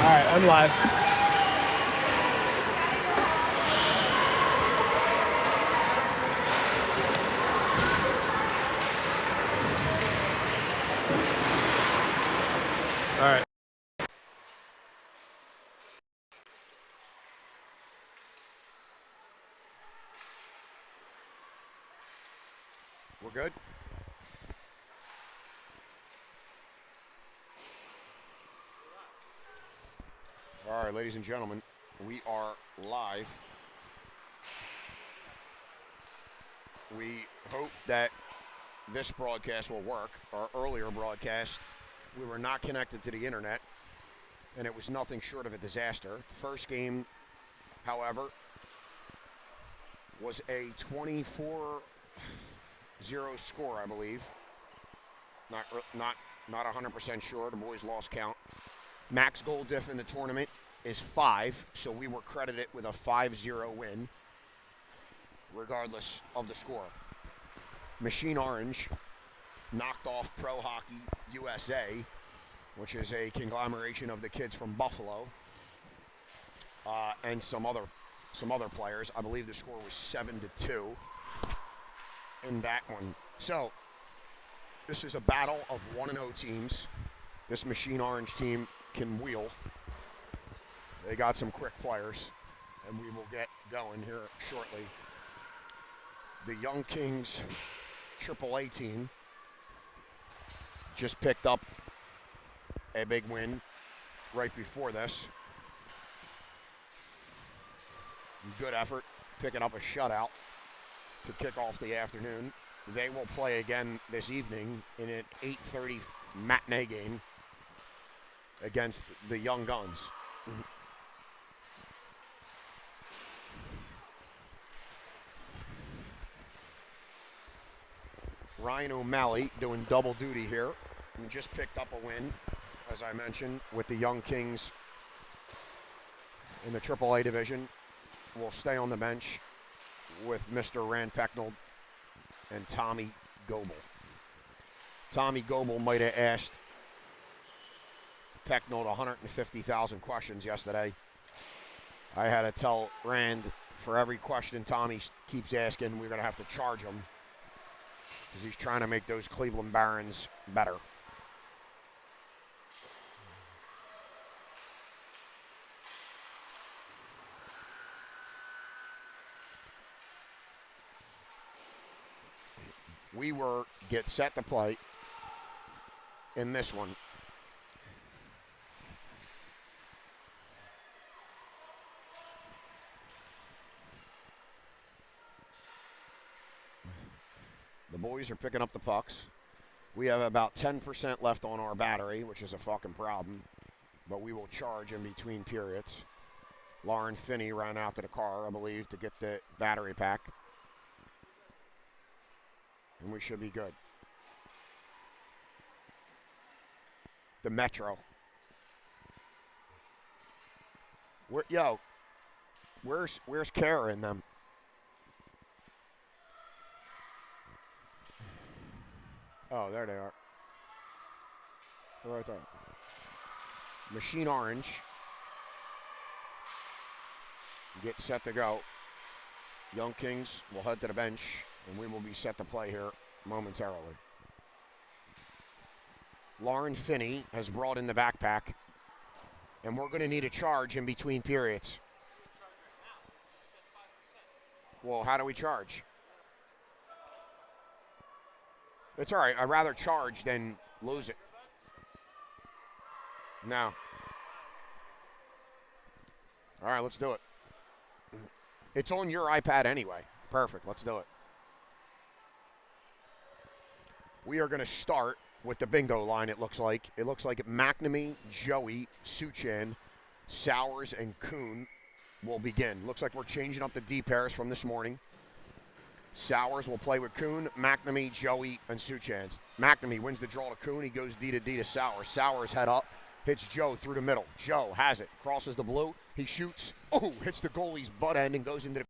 Alright, I'm live. Alright. We're good? All right, ladies and gentlemen, we are live. We hope that this broadcast will work. Our earlier broadcast, we were not connected to the internet, and it was nothing short of a disaster. The first game, however, was a 24-0 score, I believe. Not 100% sure. The boys lost count. Max goal diff in the tournament is 5, so we were credited with a 5-0 win, regardless of the score. Machine Orange knocked off Pro Hockey USA, which is a conglomeration of the kids from Buffalo, and some other players. I believe the score was 7-2 in that one. So this is a battle of 1-0 teams. This Machine Orange team can wheel. They got some quick players, and we will get going here shortly. The Young Kings AAA team just picked up a big win right before this. Good effort, picking up a shutout to kick off the afternoon. They will play again this evening in an 8:30 matinee game against the Young Guns. Ryan O'Malley doing double duty here and just picked up a win, as I mentioned, with the Young Kings in the AAA division. Will stay on the bench with Mr. Rand Pecknold and Tommy Goebel. Tommy Goebel might have asked Pecknold 150,000 questions yesterday. I had to tell Rand, for every question Tommy keeps asking, we're going to have to charge him, because he's trying to make those Cleveland Barons better. We were get set to play in this one. The boys are picking up the pucks. We have about 10% left on our battery, which is a fucking problem, but we will charge in between periods. Lauren Finney ran out to the car, I believe, to get the battery pack. And we should be good. The Metro. Where's Kara in them? Oh, there they are. They're right there. Machine Orange. Get set to go. Young Kings will head to the bench, and we will be set to play here momentarily. Lauren Finney has brought in the backpack, and we're going to need a charge in between periods. Well, how do we charge? It's all right. I'd rather charge than lose it. No. All right, let's do it. It's on your iPad anyway. Perfect. Let's do it. We are going to start with the bingo line, it looks like. It looks like McNamee, Joey, Suchan, Sowers, and Kuhn will begin. Looks like we're changing up the D pairs from this morning. Sowers will play with Kuhn, McNamee, Joey, and Suchans. McNamee wins the draw to Kuhn. He goes D to Sowers. Sowers head up, hits Joe through the middle. Joe has it, crosses the blue. He shoots. Oh, hits the goalie's butt end and goes into the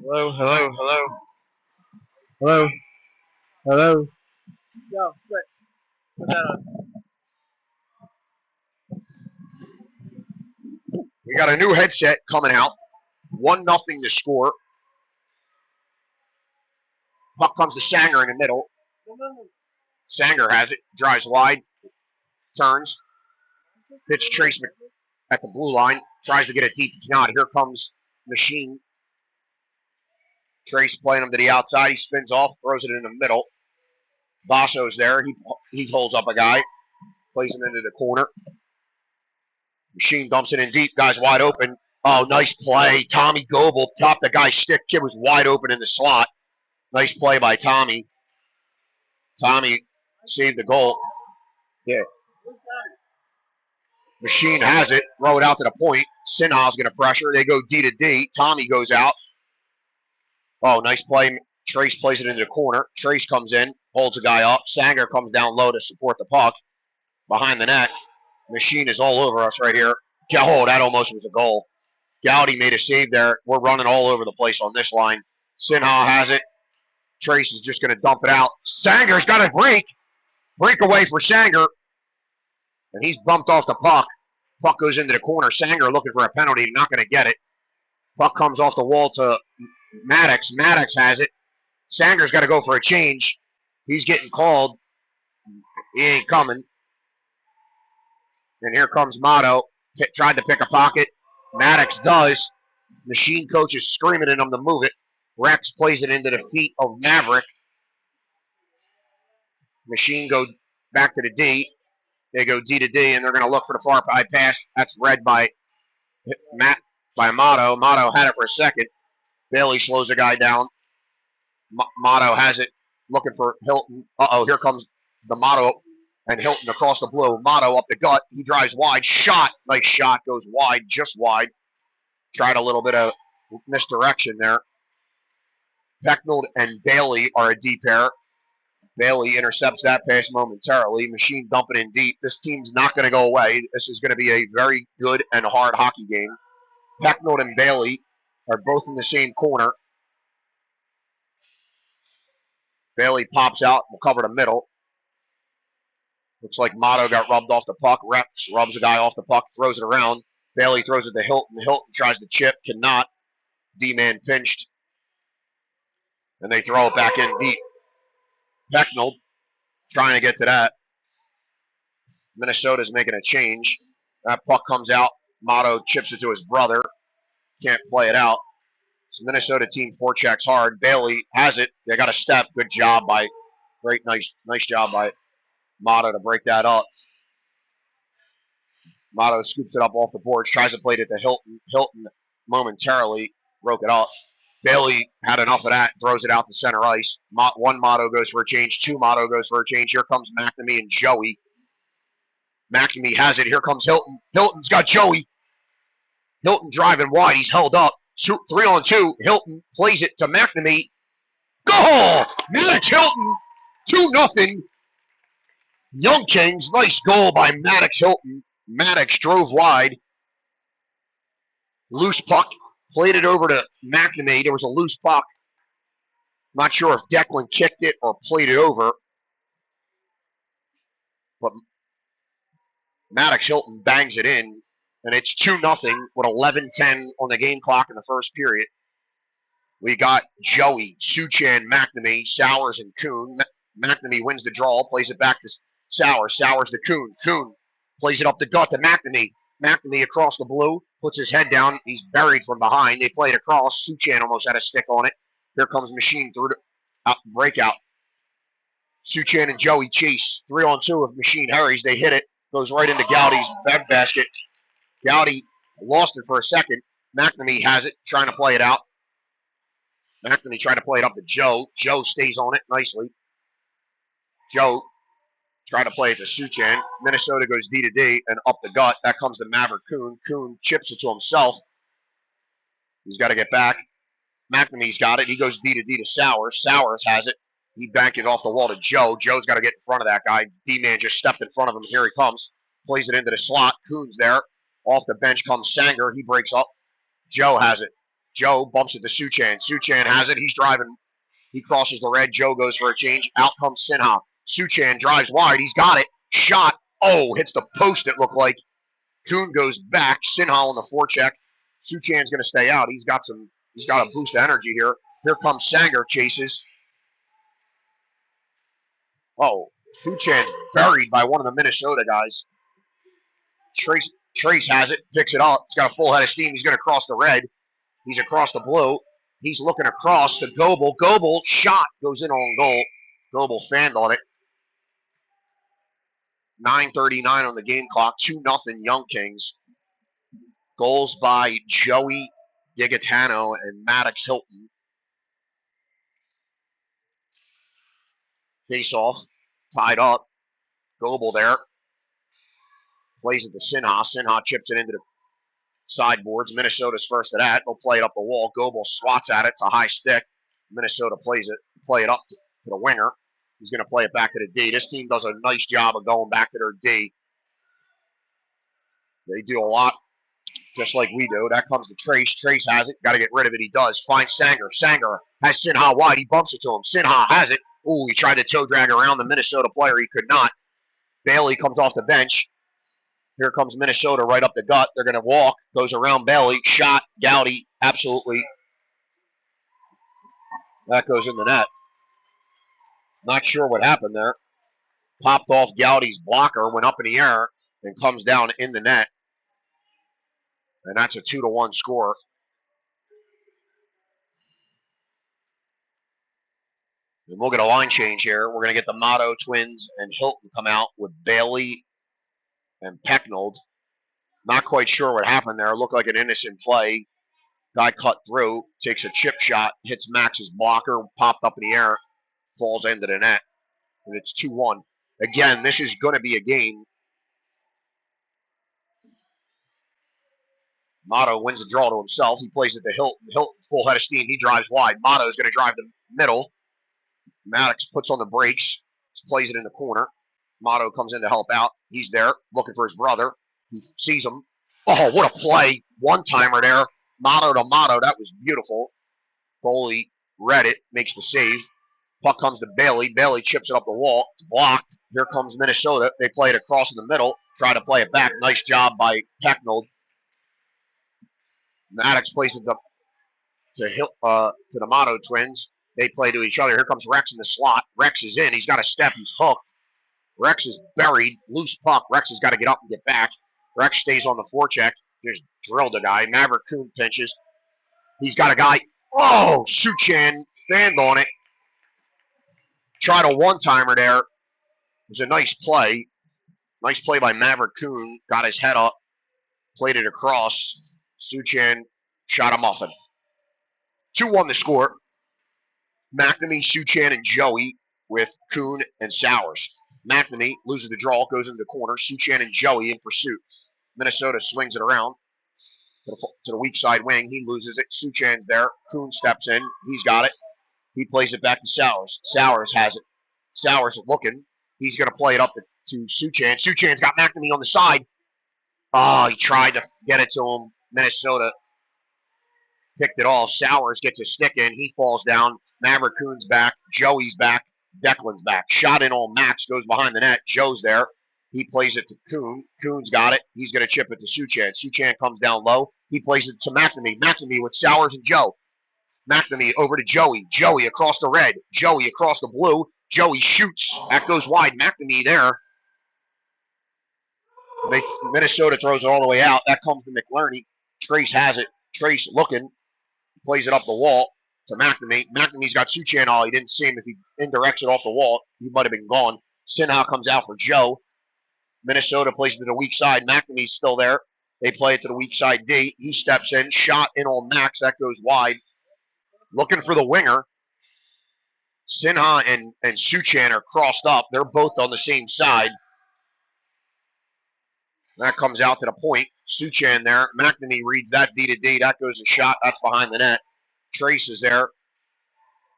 Hello, hello, hello, hello, hello. Yo, switch. Put that on. We got a new headset coming out. 1-0 to score. Puck comes to Sanger in the middle. Sanger has it, drives wide, turns, pitch Trace at the blue line, tries to get it deep. Not. Here comes Machine. Trace playing him to the outside. He spins off, throws it in the middle. Basso's there. He holds up a guy, plays him into the corner. Machine dumps it in deep. Guy's wide open. Oh, nice play. Tommy Goebel topped the guy's stick. Kid was wide open in the slot. Nice play by Tommy. Tommy saved the goal. Yeah. Machine has it. Throw it out to the point. Sinhal's going to pressure. They go D to D. Tommy goes out. Oh, nice play. Trace plays it into the corner. Trace comes in, holds a guy up. Sanger comes down low to support the puck. Behind the net. Machine is all over us right here. Oh, that almost was a goal. Gowdy made a save there. We're running all over the place on this line. Sinhal has it. Trace is just going to dump it out. Sanger's got a break. Breakaway for Sanger. And he's bumped off the puck. Puck goes into the corner. Sanger looking for a penalty. Not going to get it. Puck comes off the wall to Maddox. Maddox has it. Sanger's got to go for a change. He's getting called. He ain't coming. And here comes Motto. Tried to pick a pocket. Maddox does. Machine coach is screaming at him to move it. Rex plays it into the feet of Maverick. Machine go back to the D. They go D to D, and they're going to look for the far side pass. That's read by Motto. Motto had it for a second. Bailey slows the guy down. Motto has it, looking for Hilton. Uh-oh, here comes the Motto and Hilton across the blue. Motto up the gut. He drives wide. Shot. Nice shot. Goes wide, just wide. Tried a little bit of misdirection there. Pecknold and Bailey are a D pair. Bailey intercepts that pass momentarily. Machine dumping in deep. This team's not going to go away. This is going to be a very good and hard hockey game. Pecknold and Bailey are both in the same corner. Bailey pops out. Will cover the middle. Looks like Motto got rubbed off the puck. Rex rubs a guy off the puck, throws it around. Bailey throws it to Hilton. Hilton tries to chip, cannot. D-man pinched. And they throw it back in deep. Pecknold trying to get to that. Minnesota's making a change. That puck comes out. Motto chips it to his brother. Can't play it out. So Minnesota team forechecks hard. Bailey has it. They got a step. Good job by, nice job by Motto to break that up. Motto scoops it up off the boards. Tries to play it to Hilton. Hilton momentarily broke it up. Bailey had enough of that, throws it out to center ice. One Motto goes for a change. Two Motto goes for a change. Here comes McNamee and Joey. McNamee has it. Here comes Hilton. Hilton's got Joey. Hilton driving wide. He's held up. 3-on-2. Hilton plays it to McNamee. Goal! Maddox Hilton. 2-0. Young Kings. Nice goal by Maddox Hilton. Maddox drove wide. Loose puck. Played it over to McNamee. There was a loose puck. Not sure if Declan kicked it or played it over. But Maddox Hilton bangs it in. And it's 2-0 with 11:10 on the game clock in the first period. We got Joey, Suchan, McNamee, Sowers, and Kuhn. McNamee wins the draw, plays it back to Sowers. Sowers to Kuhn. Kuhn plays it up the gut to McNamee. McNamee across the blue, puts his head down. He's buried from behind. They play it across. Suchan almost had a stick on it. Here comes Machine through the breakout. Suchan and Joey chase. 3-on-2 of Machine hurries. They hit it. Goes right into Gowdy's bed basket. Gowdy lost it for a second. McNamee has it, trying to play it out. McNamee tried to play it up to Joe. Joe stays on it nicely. Joe tried to play it to Suchan. Minnesota goes D to D and up the gut. That comes to Maverick Kuhn. Kuhn chips it to himself. He's got to get back. McNamee's got it. He goes D to D to Sowers. Sowers has it. He banked it off the wall to Joe. Joe's got to get in front of that guy. D-man just stepped in front of him. Here he comes. Plays it into the slot. Kuhn's there. Off the bench comes Sanger. He breaks up. Joe has it. Joe bumps it to Suchan. Suchan has it. He's driving. He crosses the red. Joe goes for a change. Out comes Sinha. Suchan drives wide. He's got it. Shot. Oh, hits the post, it looked like. Kuhn goes back. Sinha on the forecheck. Suchan's going to stay out. He's got a boost of energy here. Here comes Sanger. Chases. Oh, Suchan's buried by one of the Minnesota guys. Trace has it. Picks it up. He's got a full head of steam. He's going to cross the red. He's across the blue. He's looking across to Goebel. Goebel shot goes in on goal. Goebel fanned on it. 9:39 on the game clock. 2-0 Young Kings. Goals by Joey Digatano and Maddox Hilton. Face off. Tied up. Goebel there. Plays it to Sinha. Sinha chips it into the sideboards. Minnesota's first to that. They'll play it up the wall. Goebel swats at it. It's a high stick. Minnesota plays it. Play it up to the winger. He's going to play it back to the D. This team does a nice job of going back to their D. They do a lot, just like we do. That comes to Trace. Trace has it. Got to get rid of it. He does. Finds Sanger. Sanger has Sinha wide. He bumps it to him. Sinha has it. Ooh, he tried to toe drag around the Minnesota player. He could not. Bailey comes off the bench. Here comes Minnesota right up the gut. They're going to walk. Goes around Bailey. Shot. Gowdy. Absolutely. That goes in the net. Not sure what happened there. Popped off Gowdy's blocker. Went up in the air and comes down in the net. And that's a 2-1 score. And we'll get a line change here. We're going to get the Motto twins and Hilton come out with Bailey and Pecknold. Not quite sure what happened there. Looked like an innocent play. Guy cut through, takes a chip shot, hits Max's blocker, popped up in the air, falls into the net. And it's 2-1. Again, this is going to be a game. Motto wins the draw to himself. He plays it to Hilton. Hilton, full head of steam. He drives wide. Motto's going to drive the middle. Maddox puts on the brakes. Plays it in the corner. Motto comes in to help out. He's there looking for his brother. He sees him. Oh, what a play. One-timer there. Motto to Motto. That was beautiful. Goalie read it. Makes the save. Puck comes to Bailey. Bailey chips it up the wall. It's blocked. Here comes Minnesota. They play it across in the middle. Try to play it back. Nice job by Pecknold. Maddox plays it to the Motto twins. They play to each other. Here comes Rex in the slot. Rex is in. He's got a step. He's hooked. Rex is buried. Loose puck. Rex has got to get up and get back. Rex stays on the forecheck. Just drilled a guy. Maverick Kuhn pinches. He's got a guy. Oh, Suchan fanned on it. Tried a one-timer there. It was a nice play. Nice play by Maverick Kuhn. Got his head up. Played it across. Suchan shot a muffin. 2-1 the score. McNamee, Suchan, and Joey with Kuhn and Sowers. McNamee loses the draw, goes into the corner. Suchan and Joey in pursuit. Minnesota swings it around to the weak side wing. He loses it. Suchan's there. Kuhn steps in. He's got it. He plays it back to Sowers. Sowers has it. Sowers looking. He's going to play it up to Suchan. Suchan's got McNamee on the side. Oh, he tried to get it to him. Minnesota picked it off. Sowers gets a stick in. He falls down. Maverick Kuhn's back. Joey's back. Declan's back. Shot in on Max. Goes behind the net. Joe's there. He plays it to Kuhn. Kuhn's got it. He's going to chip it to Suchan. Suchan comes down low. He plays it to McNamee. McNamee with Sowers and Joe. McNamee over to Joey. Joey across the red. Joey across the blue. Joey shoots. That goes wide. McNamee there. Minnesota throws it all the way out. That comes to McLerney. Trace has it. Trace looking. Plays it up the wall to McNamee. McNamee's got Suchan. Oh, he didn't see him. If he indirects it off the wall, he might have been gone. Sinha comes out for Joe. Minnesota plays it to the weak side. McNamee's still there. They play it to the weak side D. He steps in. Shot in on Max. That goes wide. Looking for the winger. Sinha and Suchan are crossed up. They're both on the same side. That comes out to the point. Suchan there. McNamee reads that D to D. That goes a shot. That's behind the net. Trace is there.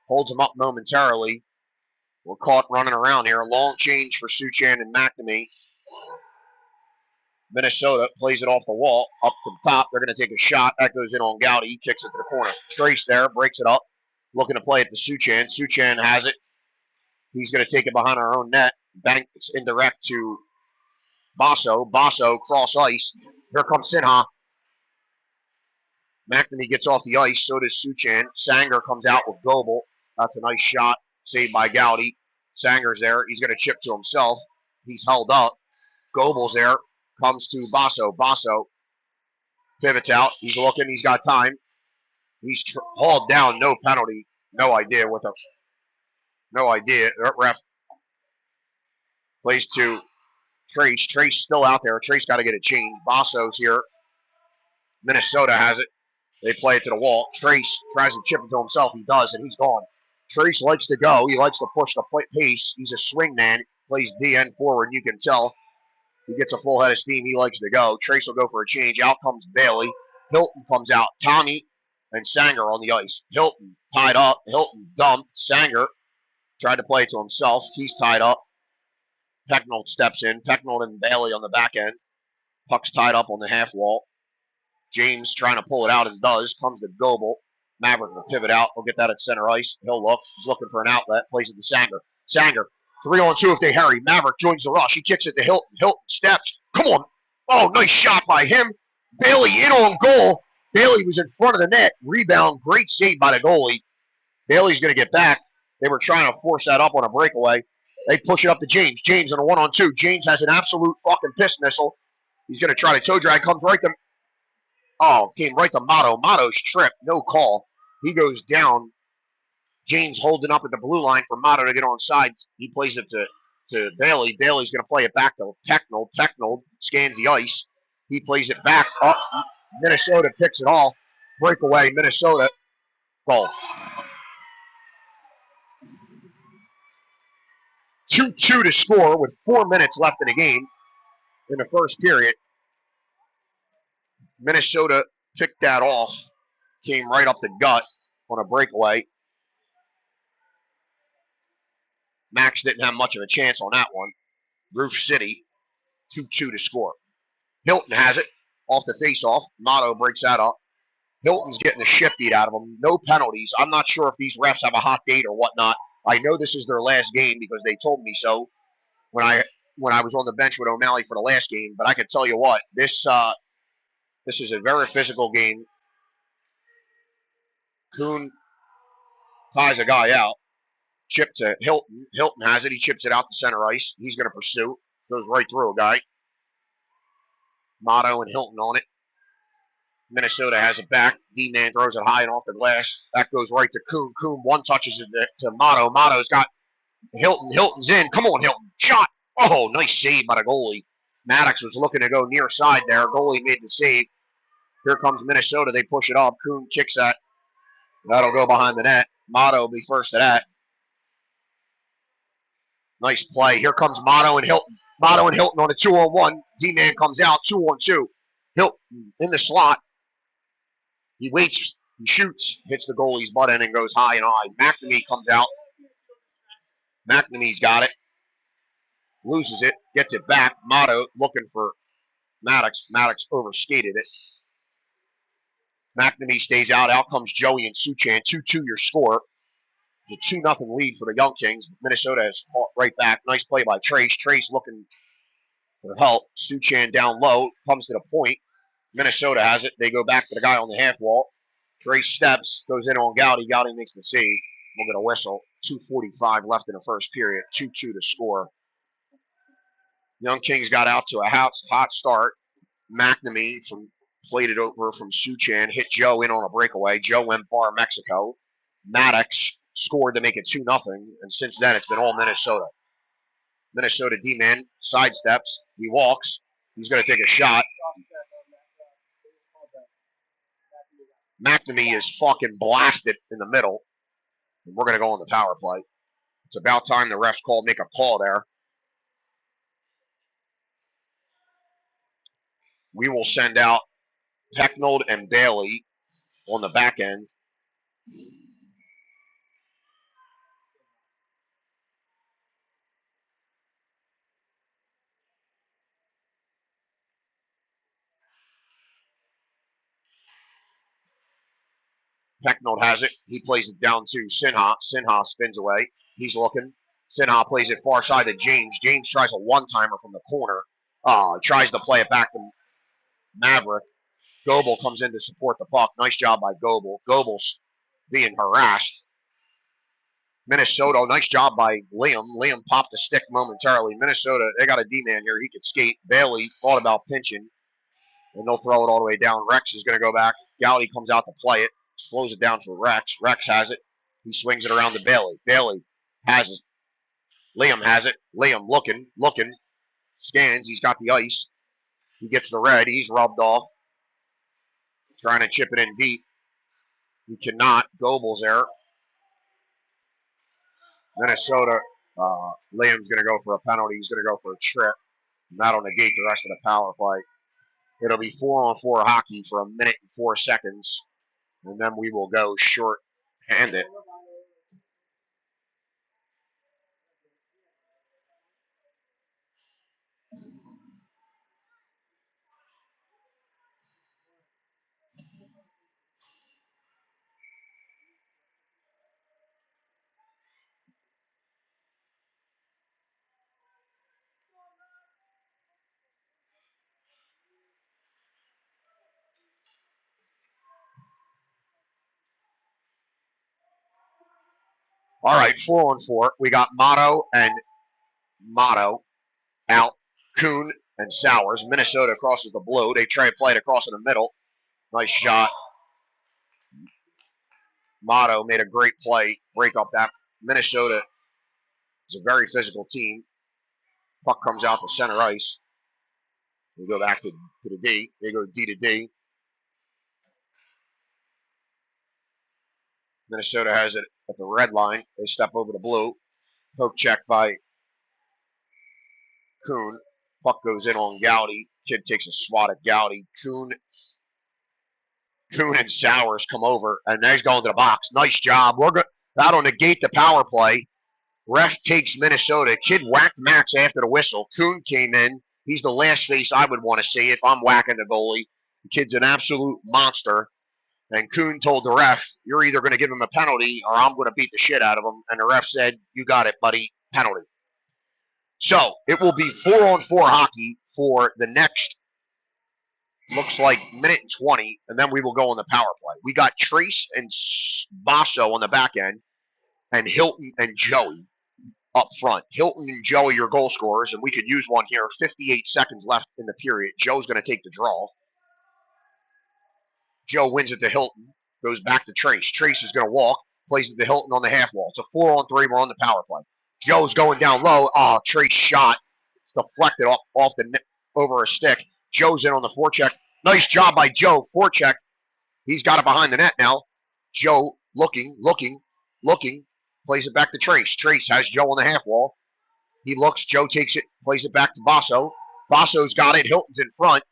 Holds him up momentarily. We're caught running around here. Long change for Suchan and McNamee. Minnesota plays it off the wall, up from top. They're going to take a shot. That goes in on Gowdy. He kicks it to the corner. Trace there, breaks it up. Looking to play it to Suchan. Suchan has it. He's going to take it behind our own net. Banks indirect to Basso. Basso cross ice. Here comes Sinha. McNamee gets off the ice. So does Suchan. Sanger comes out with Goebel. That's a nice shot. Saved by Gowdy. Sanger's there. He's going to chip to himself. He's held up. Goebel's there. Comes to Basso. Basso pivots out. He's looking. He's got time. He's hauled down. No penalty. No idea what the. No idea. Ref plays to Trace. Trace still out there. Trace got to get a change. Basso's here. Minnesota has it. They play it to the wall. Trace tries to chip it to himself. He does, and he's gone. Trace likes to go. He likes to push the pace. He's a swing man. Plays DN forward. You can tell. He gets a full head of steam. He likes to go. Trace will go for a change. Out comes Bailey. Hilton comes out. Tommy and Sanger on the ice. Hilton tied up. Hilton dumped. Sanger tried to play it to himself. He's tied up. Pecknold steps in. Pecknold and Bailey on the back end. Puck's tied up on the half wall. James trying to pull it out and does. Comes to Goebel. Maverick will pivot out. He'll get that at center ice. He'll look. He's looking for an outlet. Plays it to Sanger. Sanger. 3-on-2 if they hurry. Maverick joins the rush. He kicks it to Hilton. Hilton steps. Come on. Oh, nice shot by him. Bailey in on goal. Bailey was in front of the net. Rebound. Great save by the goalie. Bailey's going to get back. They were trying to force that up on a breakaway. They push it up to James. James on a 1-on-2. James has an absolute fucking piss missile. He's going to try to toe drag. Comes right to. Oh, came right to Motto. Motto's tripped. No call. He goes down. James holding up at the blue line for Motto to get on sides. He plays it to Bailey. Bailey's going to play it back to Pecknold. Pecknold scans the ice. He plays it back up. Minnesota picks it all. Breakaway. Minnesota. Goal. 2-2 to score with 4 minutes left in the game in the first period. Minnesota picked that off. Came right up the gut on a breakaway. Max didn't have much of a chance on that one. Roof City, 2-2 to score. Hilton has it off the face-off. Motto breaks that up. Hilton's getting the shit beat out of him. No penalties. I'm not sure if these refs have a hot date or whatnot. I know this is their last game because they told me so when I was on the bench with O'Malley for the last game. But I can tell you what, this is a very physical game. Kuhn ties a guy out. Chip to Hilton. Hilton has it. He chips it out to center ice. He's going to pursue. Goes right through a guy. Motto and Hilton on it. Minnesota has it back. D-Man throws it high and off the glass. That goes right to Kuhn. Kuhn one touches it to Motto. Motto's got Hilton. Hilton's in. Come on, Hilton. Shot. Oh, nice save by the goalie. Maddox was looking to go near side there. Goalie made the save. Here comes Minnesota. They push it up. Kuhn kicks that. That'll go behind the net. Motto will be first to that. Nice play. Here comes Motto and Hilton. Motto and Hilton on a 2-on-1. D-Man comes out 2-on-2. Hilton in the slot. He waits. He shoots. Hits the goalie's butt end and goes high and high. McNamee comes out. McNamee's got it. Loses it. Gets it back. Motto looking for Maddox. Maddox overskated it. McNamee stays out. Out comes Joey and Suchan. 2-2 your score. It's a 2-0 lead for the Young Kings. Minnesota has fought right back. Nice play by Trace. Trace looking for help. Suchan down low. Comes to the point. Minnesota has it. They go back to the guy on the half wall. Trace steps. Goes in on Gowdy. Gowdy makes the save. We'll get a whistle. 2:45 left in the first period. 2-2 to score. Young Kings got out to a hot start. McNamee played it over from Suchan. Hit Joe in on a breakaway. Joe went bar Mexico. Maddox scored to make it 2-0, and since then it's been all Minnesota. Minnesota D-man sidesteps. He walks. He's going to take a shot. McNamee is fucking blasted in the middle. And we're going to go on the power play. It's about time the refs make a call there. We will send out Pecknold and Bailey on the back end. Pecknold has it. He plays it down to Sinha. Sinha spins away. He's looking. Sinha plays it far side to James. James tries a one-timer from the corner. Tries to play it back to Maverick. Goebel comes in to support the puck. Nice job by Goebel. Goebel's being harassed. Minnesota, nice job by Liam. Liam popped the stick momentarily. Minnesota, they got a D-man here. He could skate. Bailey thought about pinching, and they'll throw it all the way down. Rex is going to go back. Gowdy comes out to play it. Slows it down for Rex. Rex has it. He swings it around to Bailey. Bailey has it. Liam has it. Liam looking. Scans. He's got the ice. He gets the red. He's rubbed off. Trying to chip it in deep. He cannot. Goebel's there. Minnesota, Liam's going to go for a penalty. He's going to go for a trip. And that'll negate the rest of the power play. It'll be 4-on-4 hockey for 1 minute and 4 seconds. And then we will go short-handed. All right, 4-on-4. We got Motto out. Kuhn and Sowers. Minnesota crosses the blue. They try to play it across in the middle. Nice shot. Motto made a great play. Break up that. Minnesota is a very physical team. Puck comes out to center ice. They go back to the D. They go D to D. Minnesota has it at the red line. They step over the blue. Poke check by Kuhn. Puck goes in on Gowdy. Kid takes a swat at Gowdy. Kuhn and Sowers come over, and he's going to the box. Nice job. That'll negate the power play. Ref takes Minnesota. Kid whacked Max after the whistle. Kuhn came in. He's the last face I would want to see if I'm whacking the goalie. The kid's an absolute monster. And Kuhn told the ref, you're either going to give him a penalty or I'm going to beat the shit out of him. And the ref said, you got it, buddy. Penalty. So it will be 4-on-4 hockey for the next, looks like, 1:20, and then we will go on the power play. We got Trace and Basso on the back end, and Hilton and Joey up front. Hilton and Joey are goal scorers, and we could use one here. 58 seconds left in the period. Joe's going to take the draw. Joe wins it to Hilton, goes back to Trace. Trace is going to walk, plays it to Hilton on the half wall. It's a 4-on-3. We're on the power play. Joe's going down low. Oh, Trace shot. It's deflected off the over a stick. Joe's in on the forecheck. Nice job by Joe. Forecheck. He's got it behind the net now. Joe looking. Plays it back to Trace. Trace has Joe on the half wall. He looks. Joe takes it. Plays it back to Basso. Basso's got it. Hilton's in front.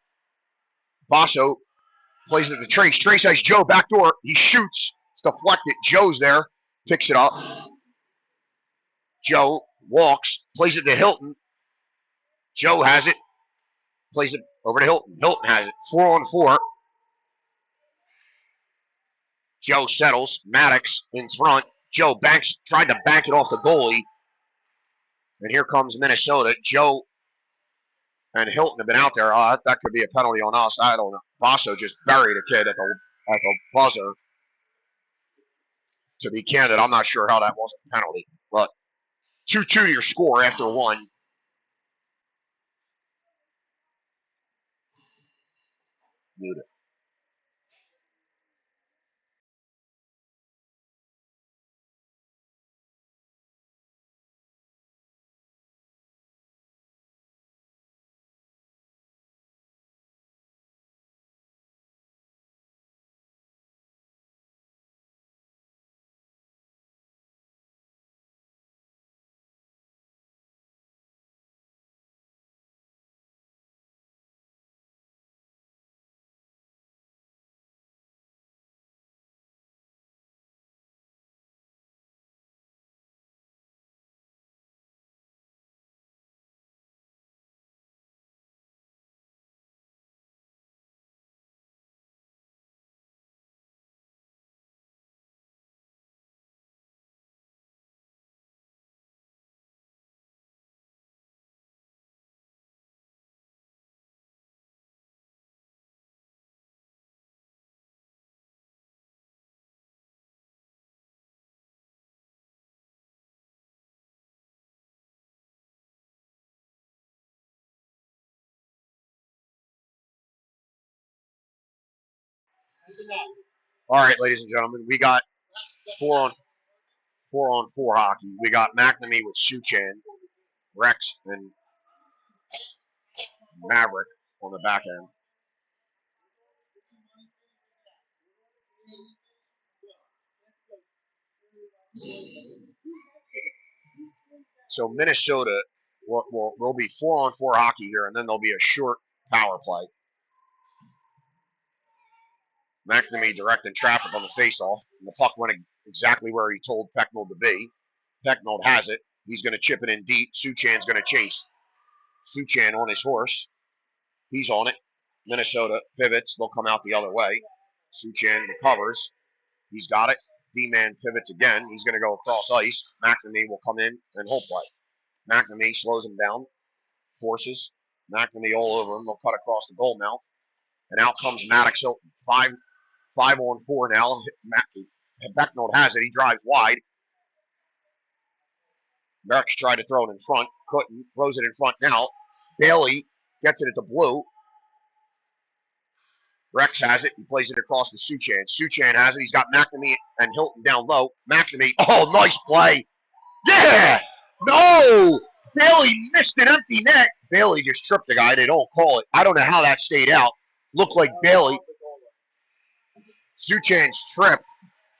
Basso plays it to Trace. Trace has Joe backdoor. He shoots. It's deflected. Joe's there. Picks it up. Joe walks. Plays it to Hilton. Joe has it. Plays it over to Hilton. Hilton has it. 4-on-4. Joe settles. Maddox in front. Joe tried to bank it off the goalie. And here comes Minnesota. Joe and Hilton have been out there. That could be a penalty on us. I don't know. Basso just buried a kid at the buzzer. To be candid, I'm not sure how that wasn't a penalty. But 2-2 to your score after one. Muted. All right, ladies and gentlemen, we got four on four hockey. We got McNamee with Suchan, Rex, and Maverick on the back end. So Minnesota will be 4-on-4 hockey here, and then there'll be a short power play. McNamee directing traffic on the faceoff, and the puck went exactly where he told Pecknold to be. Pecknold has it. He's going to chip it in deep. Suchan's going to chase. Suchan on his horse. He's on it. Minnesota pivots. They'll come out the other way. Suchan recovers. He's got it. D-man pivots again. He's going to go across ice. McNamee will come in and hold play. McNamee slows him down. Forces. McNamee all over him. They'll cut across the goal mouth. And out comes Maddox Hilton. 5-on-4 now. Becknold has it. He drives wide. Rex tried to throw it in front. Couldn't. Throws it in front now. Bailey gets it at the blue. Rex has it. He plays it across to Suchan. Suchan has it. He's got McNamee and Hilton down low. McNamee. Oh, nice play. Yeah! No! Bailey missed an empty net. Bailey just tripped the guy. They don't call it. I don't know how that stayed out. Looked like Bailey. Suchan's tripped.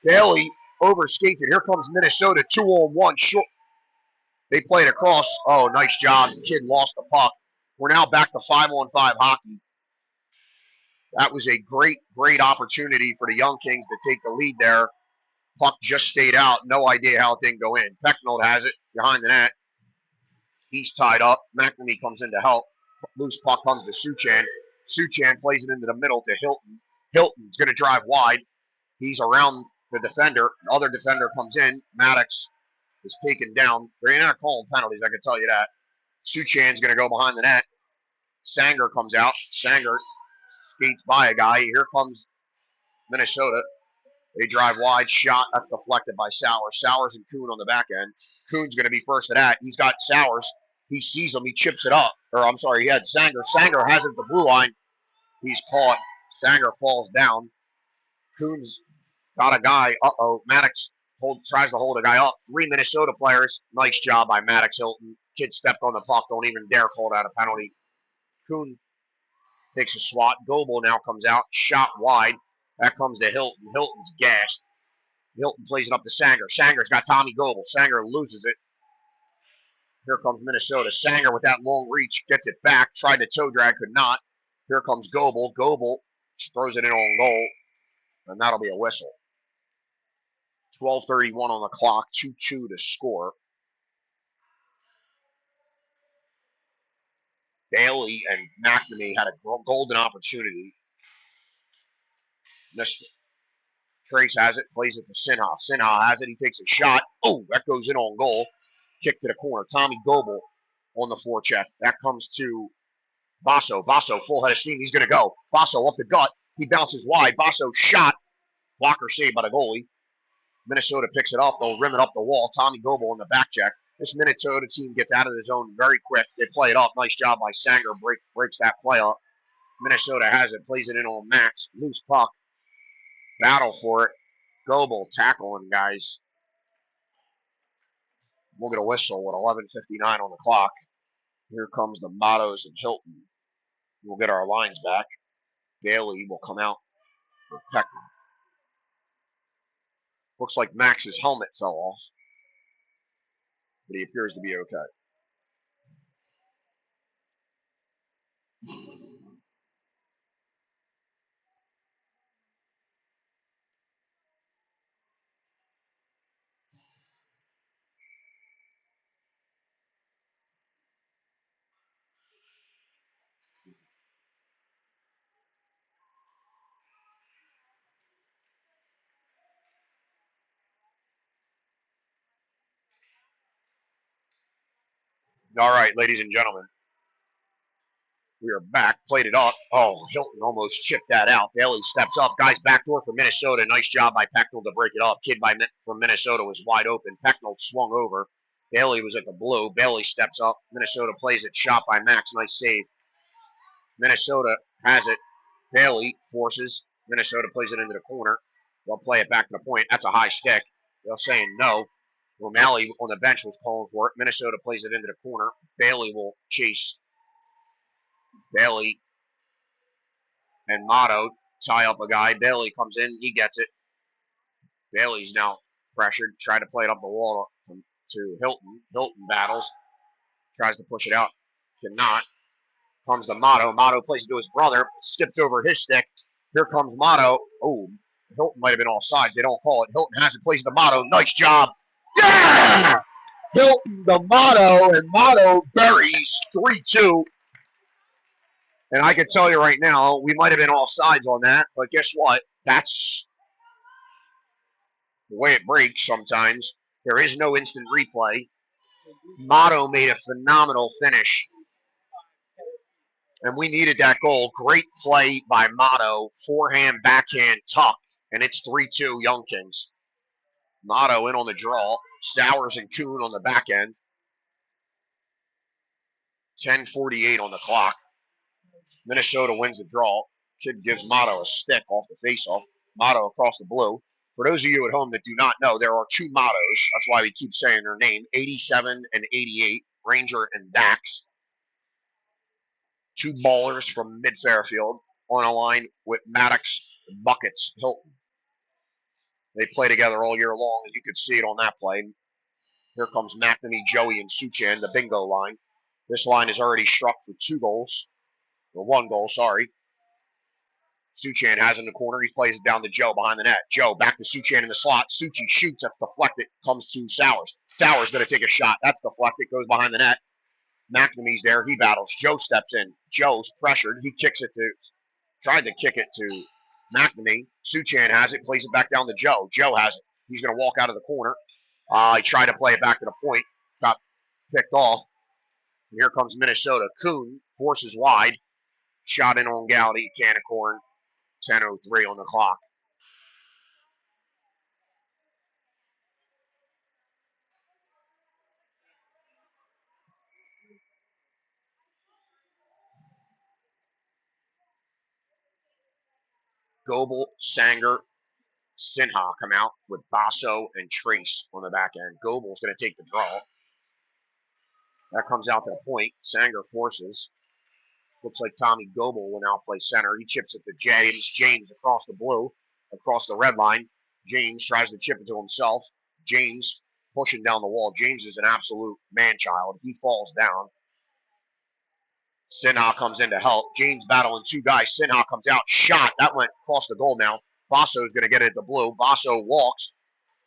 Bailey overskates it. Here comes Minnesota 2-on-1 short. They played across. Oh, nice job. The kid lost the puck. We're now back to 5-on-5 hockey. That was a great, great opportunity for the Young Kings to take the lead there. Puck just stayed out. No idea how it didn't go in. Pecknold has it behind the net. He's tied up. McNamee comes in to help. Loose puck comes to Suchan. Suchan plays it into the middle to Hilton. Hilton's going to drive wide. He's around the defender. The other defender comes in. Maddox is taken down. They're not calling penalties, I can tell you that. Suchan's going to go behind the net. Sanger comes out. Sanger skates by a guy. Here comes Minnesota. They drive wide. Shot. That's deflected by Sowers. Sowers and Kuhn on the back end. Kuhn's going to be first to that. He's got Sowers. He sees him. He chips it up. Or, I'm sorry, he had Sanger. Sanger has it at the blue line. He's caught. Sanger falls down. Kuhn's got a guy. Uh-oh. Maddox tries to hold a guy up. 3 Minnesota players. Nice job by Maddox Hilton. Kid stepped on the puck. Don't even dare call that a penalty. Kuhn takes a swat. Goebel now comes out. Shot wide. That comes to Hilton. Hilton's gassed. Hilton plays it up to Sanger. Sanger's got Tommy Goebel. Sanger loses it. Here comes Minnesota. Sanger with that long reach gets it back. Tried to toe drag, could not. Here comes Goebel. Goebel throws it in on goal. And that'll be a whistle. 12:31 on the clock. 2-2 to score. Bailey and McNamee had a golden opportunity. Missed it. Trace has it, plays it to Sinha. Sinha has it, he takes a shot. Oh, that goes in on goal. Kick to the corner. Tommy Goebel on the forecheck. That comes to Basso. Basso, full head of steam. He's going to go. Basso up the gut. He bounces wide. Basso shot. Blocker saved by the goalie. Minnesota picks it up. They'll rim it up the wall. Tommy Goebel on the back check. This Minnesota team gets out of the zone very quick. They play it up. Nice job by Sanger. Breaks that play up. Minnesota has it. Plays it in on Max. Loose puck. Battle for it. Goebel tackling guys. We'll get a whistle with 11:59 on the clock. Here comes the Mottos and Hilton. We'll get our lines back. Bailey will come out for Peckman. Looks like Max's helmet fell off, but he appears to be okay. All right, ladies and gentlemen. We are back. Played it up. Oh, Hilton almost chipped that out. Bailey steps up. Guys backdoor for Minnesota. Nice job by Pecknold to break it up. Kid from Minnesota was wide open. Pecknold swung over. Bailey was at the blue. Bailey steps up. Minnesota plays it. Shot by Max. Nice save. Minnesota has it. Bailey forces. Minnesota plays it into the corner. They'll play it back to the point. That's a high stick. They're saying no. O'Malley on the bench was calling for it. Minnesota plays it into the corner. Bailey will chase. Bailey and Motto tie up a guy. Bailey comes in. He gets it. Bailey's now pressured. Tried to play it up the wall to Hilton. Hilton battles. Tries to push it out. Cannot. Comes to Motto. Motto plays it to his brother. Skips over his stick. Here comes Motto. Oh, Hilton might have been offside. They don't call it. Hilton has it. Plays to Motto. Nice job. Yeah! Hilton the Motto, and Motto buries 3-2. And I can tell you right now, we might have been offsides on that, but guess what? That's the way it breaks sometimes. There is no instant replay. Motto made a phenomenal finish, and we needed that goal. Great play by Motto. Forehand, backhand, tuck, and it's 3-2 Young Kings. Motto in on the draw. Sowers and Kuhn on the back end. 10:48 on the clock. Minnesota wins the draw. Kid gives Motto a stick off the faceoff. Motto across the blue. For those of you at home that do not know, there are two Mottos. That's why we keep saying their name. 87 and 88, Ranger and Dax. Two ballers from mid-Fairfield on a line with Maddox, Buckets, Hilton. They play together all year long, and you could see it on that play. Here comes McNamee, Joey, and Suchan, the bingo line. This line is already struck for 2 goals. Or 1 goal, sorry. Suchan has in the corner. He plays it down to Joe behind the net. Joe back to Suchan in the slot. Suchi shoots. That's deflected. Comes to Sowers. Sowers going to take a shot. That's deflected. Goes behind the net. McNamee's there. He battles. Joe steps in. Joe's pressured. He kicks it to, tried to kick it to McNamee. Suchan has it. Plays it back down to Joe. Joe has it. He's going to walk out of the corner. He tried to play it back to the point. Got picked off. And here comes Minnesota. Kuhn forces wide. Shot in on Gowdy. Canicorn. 10:03 on the clock. Goebel, Sanger, Sinha come out with Basso and Trace on the back end. Goebel's going to take the draw. That comes out to the point. Sanger forces. Looks like Tommy Goebel will now play center. He chips it to James. James across the blue, across the red line. James tries to chip it to himself. James pushing down the wall. James is an absolute man-child. He falls down. Sinha comes in to help. James battling 2 guys. Sinha comes out. Shot. That went across the goal now. Basso's going to get it at the blue. Basso walks.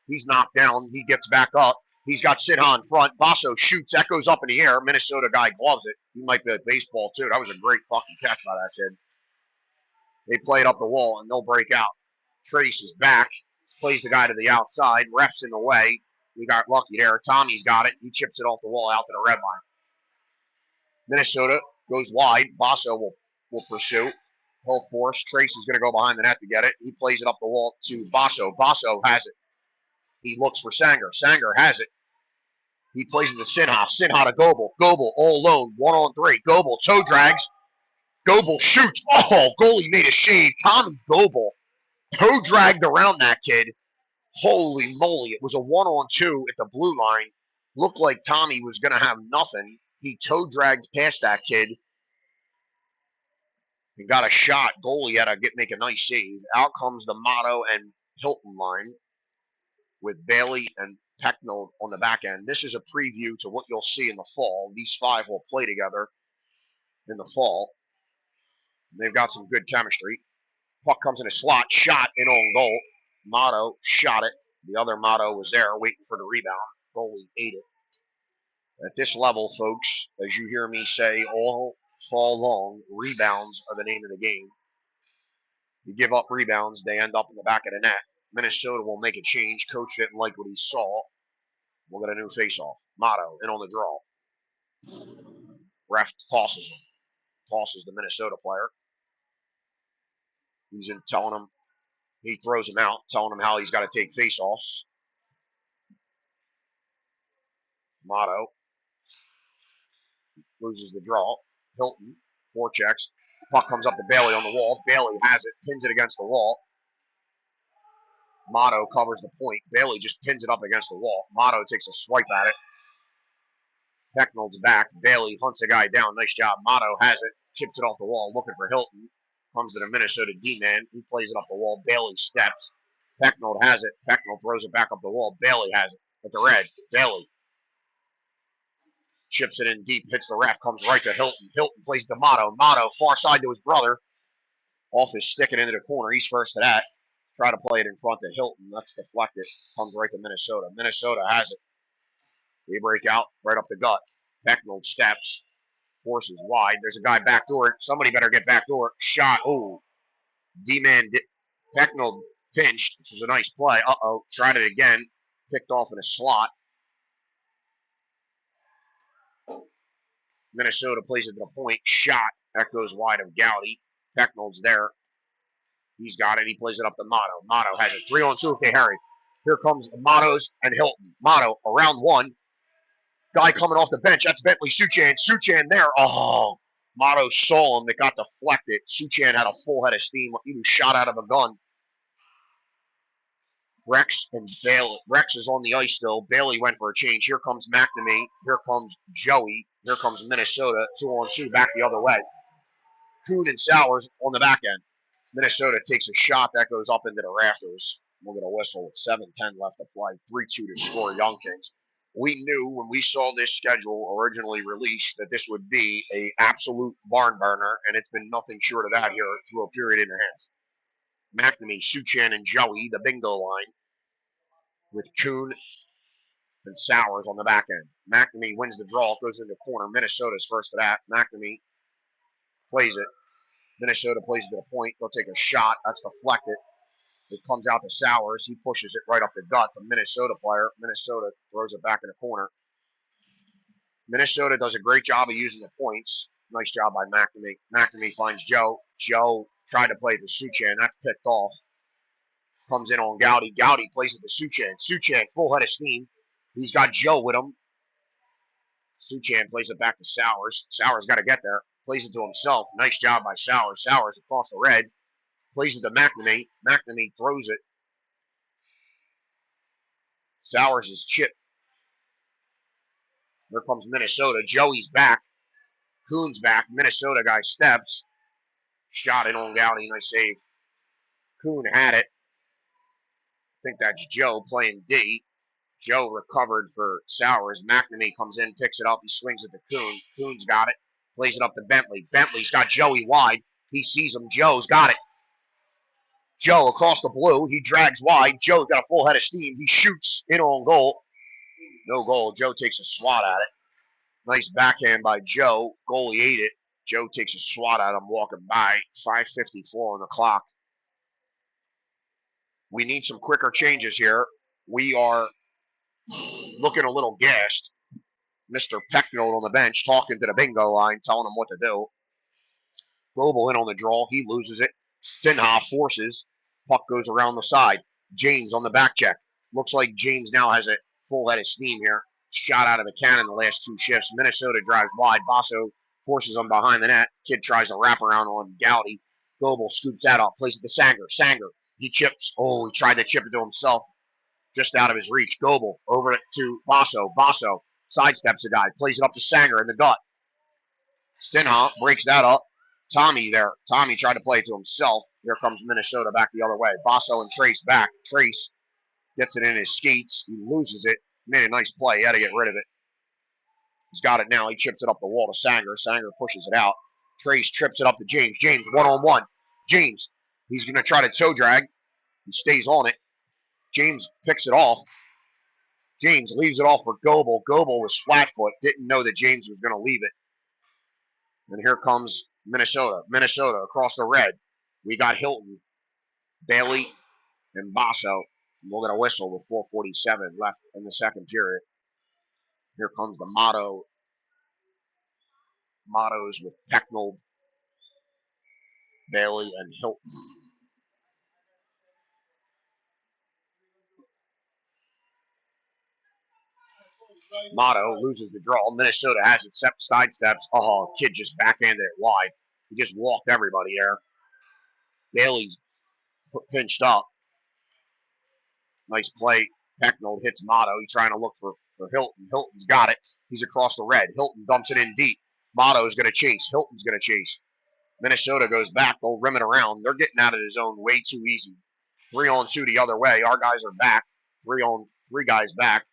He's knocked down. He gets back up. He's got Sinha in front. Basso shoots. That goes up in the air. Minnesota guy gloves it. He might be at baseball, too. That was a great fucking catch by that kid. They play it up the wall, and they'll break out. Trace is back. Plays the guy to the outside. Ref's in the way. We got lucky there. Tommy's got it. He chips it off the wall out to the red line. Minnesota goes wide. Basso will pursue. He'll force. Trace is going to go behind the net to get it. He plays it up the wall to Basso. Basso has it. He looks for Sanger. Sanger has it. He plays it to Sinha. Sinha to Goebel. Goebel all alone. 1-on-3. Goebel toe drags. Goebel shoots. Oh, goalie made a shave. Tommy Goebel toe dragged around that kid. Holy moly. It was a 1-on-2 at the blue line. Looked like Tommy was going to have nothing. He toe dragged past that kid and got a shot. Goalie had to make a nice save. Out comes the Motto and Hilton line with Bailey and Pecknold on the back end. This is a preview to what you'll see in the fall. These 5 will play together in the fall. They've got some good chemistry. Puck comes in a slot, shot in on goal. Motto shot it. The other Motto was there waiting for the rebound. Goalie ate it. At this level, folks, as you hear me say all fall long, rebounds are the name of the game. You give up rebounds, they end up in the back of the net. Minnesota will make a change. Coach didn't like what he saw. We'll get a new face-off. Motto in on the draw. Ref tosses him. Tosses the Minnesota player. He's in telling him. He throws him out, telling him how he's got to take face-offs. Motto loses the draw. Hilton forechecks. Puck comes up to Bailey on the wall. Bailey has it, pins it against the wall. Motto covers the point. Bailey just pins it up against the wall. Motto takes a swipe at it. Pecknold's back. Bailey hunts a guy down. Nice job. Motto has it. Chips it off the wall. Looking for Hilton. Comes to the Minnesota D-man. He plays it up the wall. Bailey steps. Pecknold has it. Pecknold throws it back up the wall. Bailey has it. At the red. Bailey chips it in deep. Hits the ref. Comes right to Hilton. Hilton plays to Motto. Motto far side to his brother. Off his stick it into the corner. He's first to that. Try to play it in front to Hilton. That's deflected. Comes right to Minnesota. Minnesota has it. They break out right up the gut. Pecknold steps. Forces wide. There's a guy backdoor. Somebody better get backdoor. Shot. Oh. D-man. Pecknold pinched. This was a nice play. Uh-oh. Tried it again. Picked off in a slot. Minnesota plays it to the point. Shot. That goes wide of Gowdy. Pecknold's there. He's got it. He plays it up to Motto. Motto has it. 3-on-2 if they hurry. Here comes the Mottos and Hilton. Motto around one. Guy coming off the bench. That's Bentley Suchan. Suchan there. Oh. Motto saw him. It got deflected. Suchan had a full head of steam. He was shot out of a gun. Rex and Bailey. Rex is on the ice still. Bailey went for a change. Here comes McNamee. Here comes Joey. Here comes Minnesota. 2-on-2 back the other way. Kuhn and Sowers on the back end. Minnesota takes a shot that goes up into the rafters. We'll get a whistle with 7:10 left to play. 3-2 to score Young Kings. We knew when we saw this schedule originally released that this would be an absolute barn burner, and it's been nothing short of that here through a period and a half. McNamee, Suchan, and Joey, the bingo line, with Kuhn and Sowers on the back end. McNamee wins the draw, goes into the corner. Minnesota's first to that. McNamee plays it. Minnesota plays it to the point. They'll take a shot. That's deflected. It comes out to Sowers. He pushes it right up the gut. The Minnesota player. Minnesota throws it back in the corner. Minnesota does a great job of using the points. Nice job by McNamee. McNamee finds Joe. Joe tried to play for Suchan. That's picked off. Comes in on Gowdy. Gowdy plays it to Suchan. Suchan, full head of steam. He's got Joe with him. Suchan plays it back to Sowers. Sowers got to get there. Plays it to himself. Nice job by Sowers. Sowers across the red. Plays it to McNamee. McNamee throws it. Sowers is chipped. Here comes Minnesota. Joey's back. Kuhn's back. Minnesota guy steps. Shot in on Gowdy. Nice save. Kuhn had it. I think that's Joe playing D. Joe recovered for Sowers. McNamee comes in, picks it up. He swings it to Kuhn. Kuhn's got it. Plays it up to Bentley. Bentley's got Joey wide. He sees him. Joe's got it. Joe across the blue. He drags wide. Joe's got a full head of steam. He shoots in on goal. No goal. Joe takes a swat at it. Nice backhand by Joe. Goalie ate it. Joe takes a swat at him walking by. 5:54 on the clock. We need some quicker changes here. We are looking a little gassed. Mr. Pecknold on the bench talking to the bingo line, telling him what to do. Global in on the draw. He loses it. Stinha forces. Puck goes around the side. James on the back check. Looks like James now has a full head of steam here. Shot out of the cannon the last two shifts. Minnesota drives wide. Basso forces him behind the net. Kid tries to wrap around on Gowdy. Global scoops that up. Plays it to Sanger. Sanger. He chips. Oh, he tried to chip it to himself. Just out of his reach. Goebel over it to Basso. Basso sidesteps the guy. Plays it up to Sanger in the gut. Stinha breaks that up. Tommy there. Tommy tried to play it to himself. Here comes Minnesota back the other way. Basso and Trace back. Trace gets it in his skates. He loses it. Made a nice play. He had to get rid of it. He's got it now. He chips it up the wall to Sanger. Sanger pushes it out. Trace trips it up to James. James one-on-one. James. He's going to try to toe drag. He stays on it. James picks it off. James leaves it off for Goebel. Goebel was flat foot. Didn't know that James was going to leave it. And here comes Minnesota. Minnesota across the red. We got Hilton, Bailey, and Basso. We'll get a whistle with 4:47 left in the second period. Here comes the Mottos with Pecknold, Bailey, and Hilton. Motto loses the draw. Minnesota has it. Sidesteps. Oh, kid just backhanded it wide. He just walked everybody there. Bailey's pinched up. Nice play. Pecknold hits Motto. He's trying to look for Hilton. Hilton's got it. He's across the red. Hilton dumps it in deep. Motto's going to chase. Hilton's going to chase. Minnesota goes back. They'll rim it around. They're getting out of the zone way too easy. 3-on-2 the other way. Our guys are back. 3 guys back.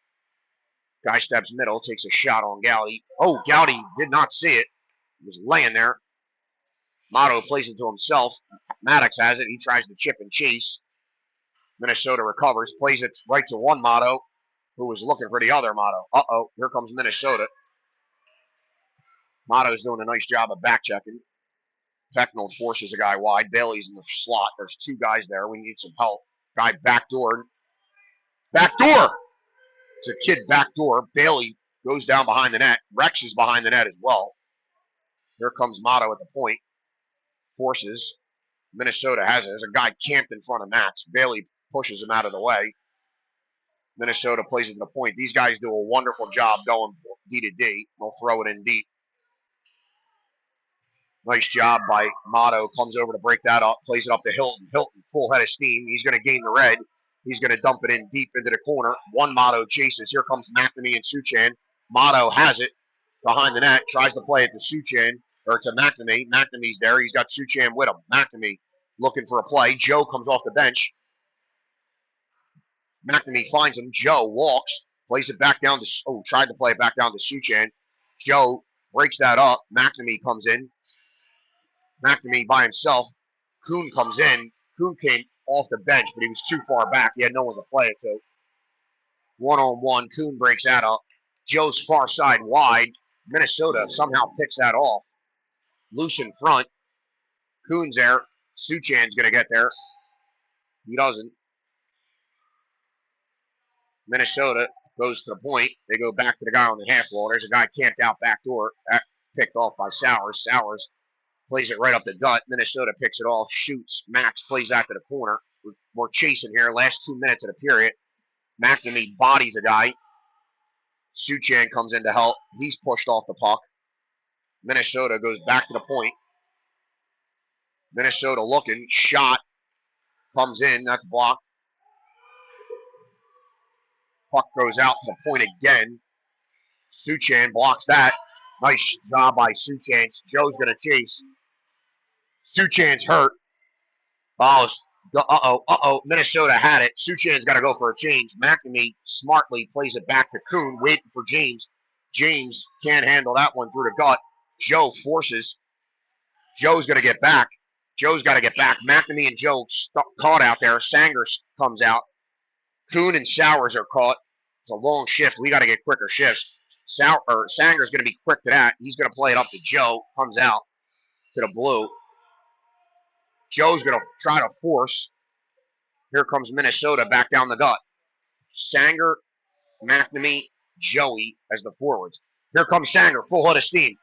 Guy steps middle, takes a shot on Gowdy. Oh, Gowdy did not see it. He was laying there. Motto plays it to himself. Maddox has it. He tries to chip and chase. Minnesota recovers, plays it right to one Motto, who was looking for the other Motto. Uh-oh, here comes Minnesota. Motto's doing a nice job of back checking. Pecknold forces a guy wide. Bailey's in the slot. There's 2 guys there. We need some help. Guy backdoor. Backdoor! It's a kid backdoor. Bailey goes down behind the net. Rex is behind the net as well. Here comes Motto at the point. Forces. Minnesota has it. There's a guy camped in front of Max. Bailey pushes him out of the way. Minnesota plays it to the point. These guys do a wonderful job going D to D. They'll throw it in deep. Nice job by Motto. Comes over to break that up. Plays it up to Hilton. Hilton, full head of steam. He's going to gain the red. He's going to dump it in deep into the corner. One Motto chases. Here comes McNamee and Suchan. Motto has it behind the net. Tries to play it to Suchan, or to McNamee. McNamee's there. He's got Suchan with him. McNamee looking for a play. Joe comes off the bench. McNamee finds him. Joe walks. Plays it back down to... tried to play it back down to Suchan. Joe breaks that up. McNamee comes in. McNamee by himself. Kuhn comes in. Kuhn came off the bench, but he was too far back. He had no one to play it to. 1-on-1. Kuhn breaks that up. Joe's far side wide. Minnesota somehow picks that off. Loose in front. Kuhn's there. Suchan's going to get there. He doesn't. Minnesota goes to the point. They go back to the guy on the half wall. There's a guy camped out back door. Picked off by Sowers. Sowers plays it right up the gut. Minnesota picks it off, shoots. Max plays that to the corner. We're chasing here. Last 2 minutes of the period. McNamee bodies a guy. Suchan comes in to help. He's pushed off the puck. Minnesota goes back to the point. Minnesota looking. Shot. Comes in. That's blocked. Puck goes out to the point again. Suchan blocks that. Nice job by Suchan. Joe's going to chase. Suchan's hurt. Minnesota had it. Suchan's got to go for a change. McNamee smartly plays it back to Kuhn, waiting for James. James can't handle that one through the gut. Joe forces. Joe's going to get back. Joe's got to get back. McNamee and Joe caught out there. Sangers comes out. Kuhn and Sowers are caught. It's a long shift. We got to get quicker shifts. Sanger's going to be quick to that. He's going to play it up to Joe. Comes out to the blue. Joe's going to try to force. Here comes Minnesota back down the gut. Sanger, McNamee, Joey as the forwards. Here comes Sanger, full head of steam.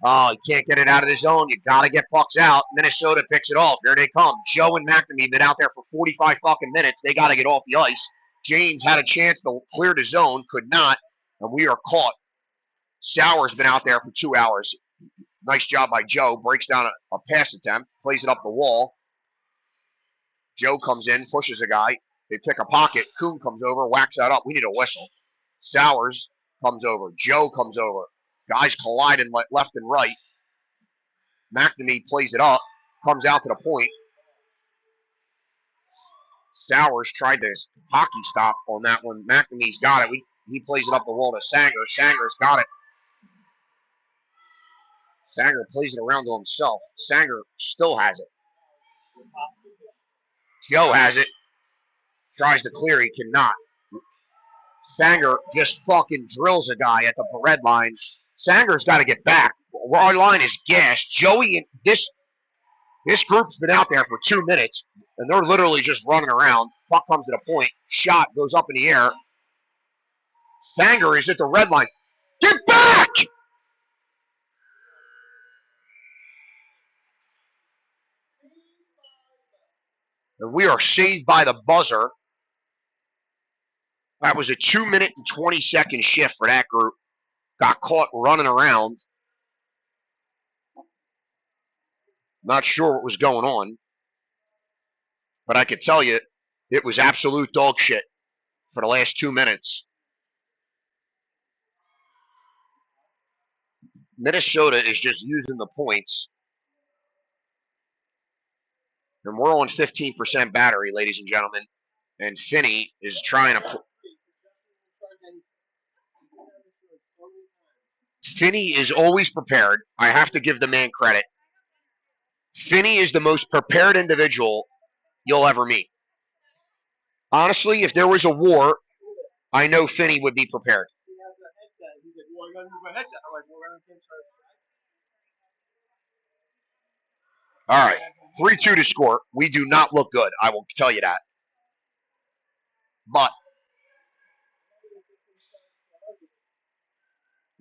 Oh, you can't get it out of the zone. You got to get pucks out. Minnesota picks it off. Here they come. Joe and McNamee been out there for 45 fucking minutes. They got to get off the ice. James had a chance to clear the zone, could not, and we are caught. Sauer's been out there for 2 hours. Nice job by Joe. Breaks down a pass attempt. Plays it up the wall. Joe comes in, pushes a guy. They pick a pocket. Kuhn comes over, whacks that up. We need a whistle. Sowers comes over. Joe comes over. Guys colliding left and right. McNamee plays it up. Comes out to the point. Sowers tried to hockey stop on that one. McNamee's got it. He plays it up the wall to Sanger. Sanger's got it. Sanger plays it around to himself. Sanger still has it. Joe has it. Tries to clear. He cannot. Sanger just fucking drills a guy at the red line. Sanger's got to get back. Our line is gassed. Joey and this group's been out there for 2 minutes, and they're literally just running around. Puck comes to the point. Shot goes up in the air. Sanger is at the red line. Get back! And we are saved by the buzzer. That was a 2-minute and 20-second shift for that group. Got caught running around. Not sure what was going on, but I could tell you it was absolute dog shit for the last 2 minutes. Minnesota is just using the points, and we're on 15% battery, ladies and gentlemen. And Finney is trying to. Finney is always prepared. I have to give the man credit. Finney is the most prepared individual you'll ever meet. Honestly, if there was a war, I know Finney would be prepared. All right, 3-2 to score. We do not look good. I will tell you that. But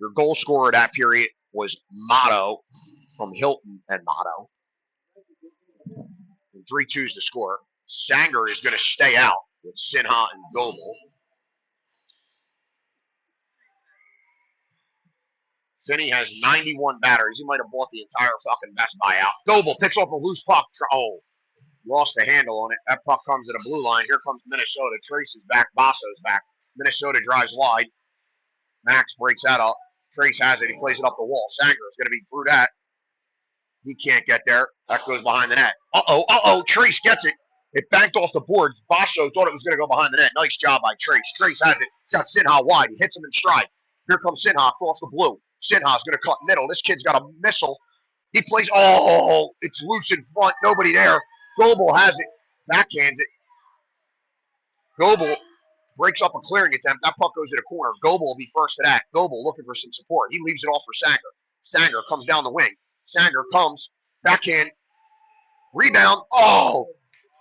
your goal scorer that period was Motto from Hilton and Motto. And 3-2's the score. Sanger is going to stay out with Sinha and Goebel. Finney has 91 batteries. He might have bought the entire fucking Best Buy out. Goebel picks up a loose puck. Oh, lost the handle on it. That puck comes to the blue line. Here comes Minnesota. Trace is back. Basso's back. Minnesota drives wide. Max breaks that up. Trace has it. He plays it up the wall. Sanger is going to be through that. He can't get there. That goes behind the net. Uh-oh. Trace gets it. It banked off the boards. Basso thought it was going to go behind the net. Nice job by Trace. Trace has it. He's got Sinha wide. He hits him in stride. Here comes Sinha across the blue. Sinha's going to cut middle. This kid's got a missile. He plays. Oh, it's loose in front. Nobody there. Goebel has it. Backhands it. Goebel breaks up a clearing attempt. That puck goes to the corner. Goebel will be first to that. Goebel looking for some support. He leaves it off for Sanger. Sanger comes down the wing. Sanger comes. Backhand. Rebound. Oh,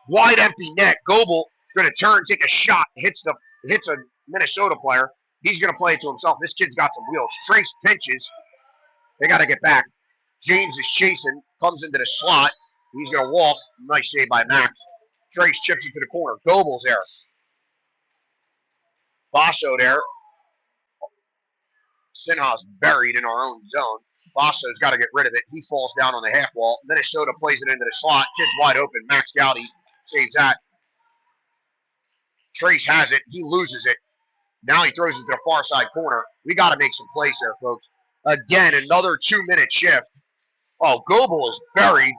wide empty net. Goebel going to turn, take a shot. Hits a Minnesota player. He's going to play it to himself. This kid's got some wheels. Trace pinches. They got to get back. James is chasing. Comes into the slot. He's going to walk. Nice save by Max. Trace chips it to the corner. Goebel's there. Basso there. Sinha's buried in our own zone. Basso's got to get rid of it. He falls down on the half wall. Minnesota plays it into the slot. Kid's wide open. Max Gowdy saves that. Trace has it. He loses it. Now he throws it to the far side corner. We got to make some plays there, folks. Again, another 2-minute shift. Oh, Goebel is buried.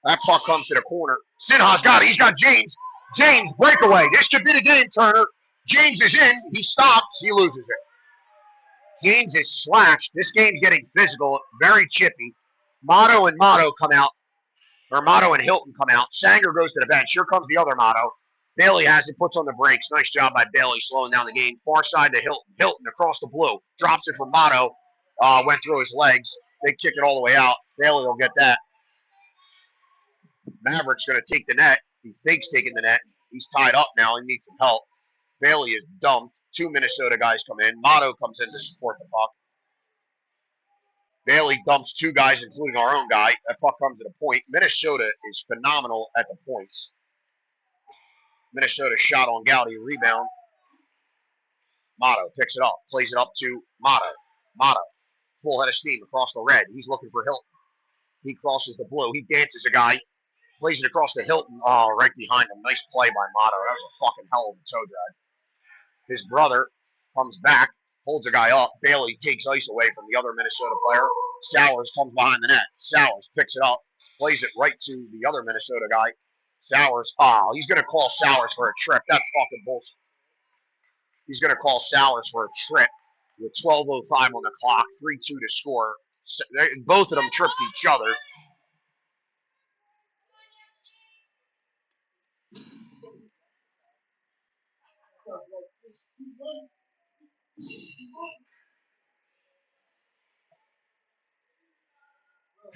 That puck comes to the corner. Sinha's got it. He's got James. James, breakaway. This could be the game, Turner. James is in. He stops. He loses it. James is slashed. This game's getting physical, very chippy. Motto and come out. Or Motto and Hilton come out. Sanger goes to the bench. Here comes the other Motto. Bailey has it, puts on the brakes. Nice job by Bailey slowing down the game. Far side to Hilton. Hilton across the blue. Drops it from Motto. Went through his legs. They kick it all the way out. Bailey will get that. Maverick's going to take the net. He thinks taking the net. He's tied up now. He needs some help. Bailey is dumped. 2 Minnesota guys come in. Motto comes in to support the puck. Bailey dumps 2 guys, including our own guy. That puck comes to the point. Minnesota is phenomenal at the points. Minnesota shot on Gowdy. Rebound. Motto picks it up. Plays it up to Motto. Motto. Full head of steam across the red. He's looking for Hilton. He crosses the blue. He dances a guy. Plays it across to Hilton. Oh, right behind him. Nice play by Motto. That was a fucking hell of a toe drag. His brother comes back. Holds a guy up. Bailey takes ice away from the other Minnesota player. Sowers comes behind the net. Sowers picks it up. Plays it right to the other Minnesota guy. Sowers. Oh, he's going to call Sowers for a trip. That's fucking bullshit. He's going to call Sowers for a trip with 12:05 on the clock. 3-2 to score. Both of them tripped each other.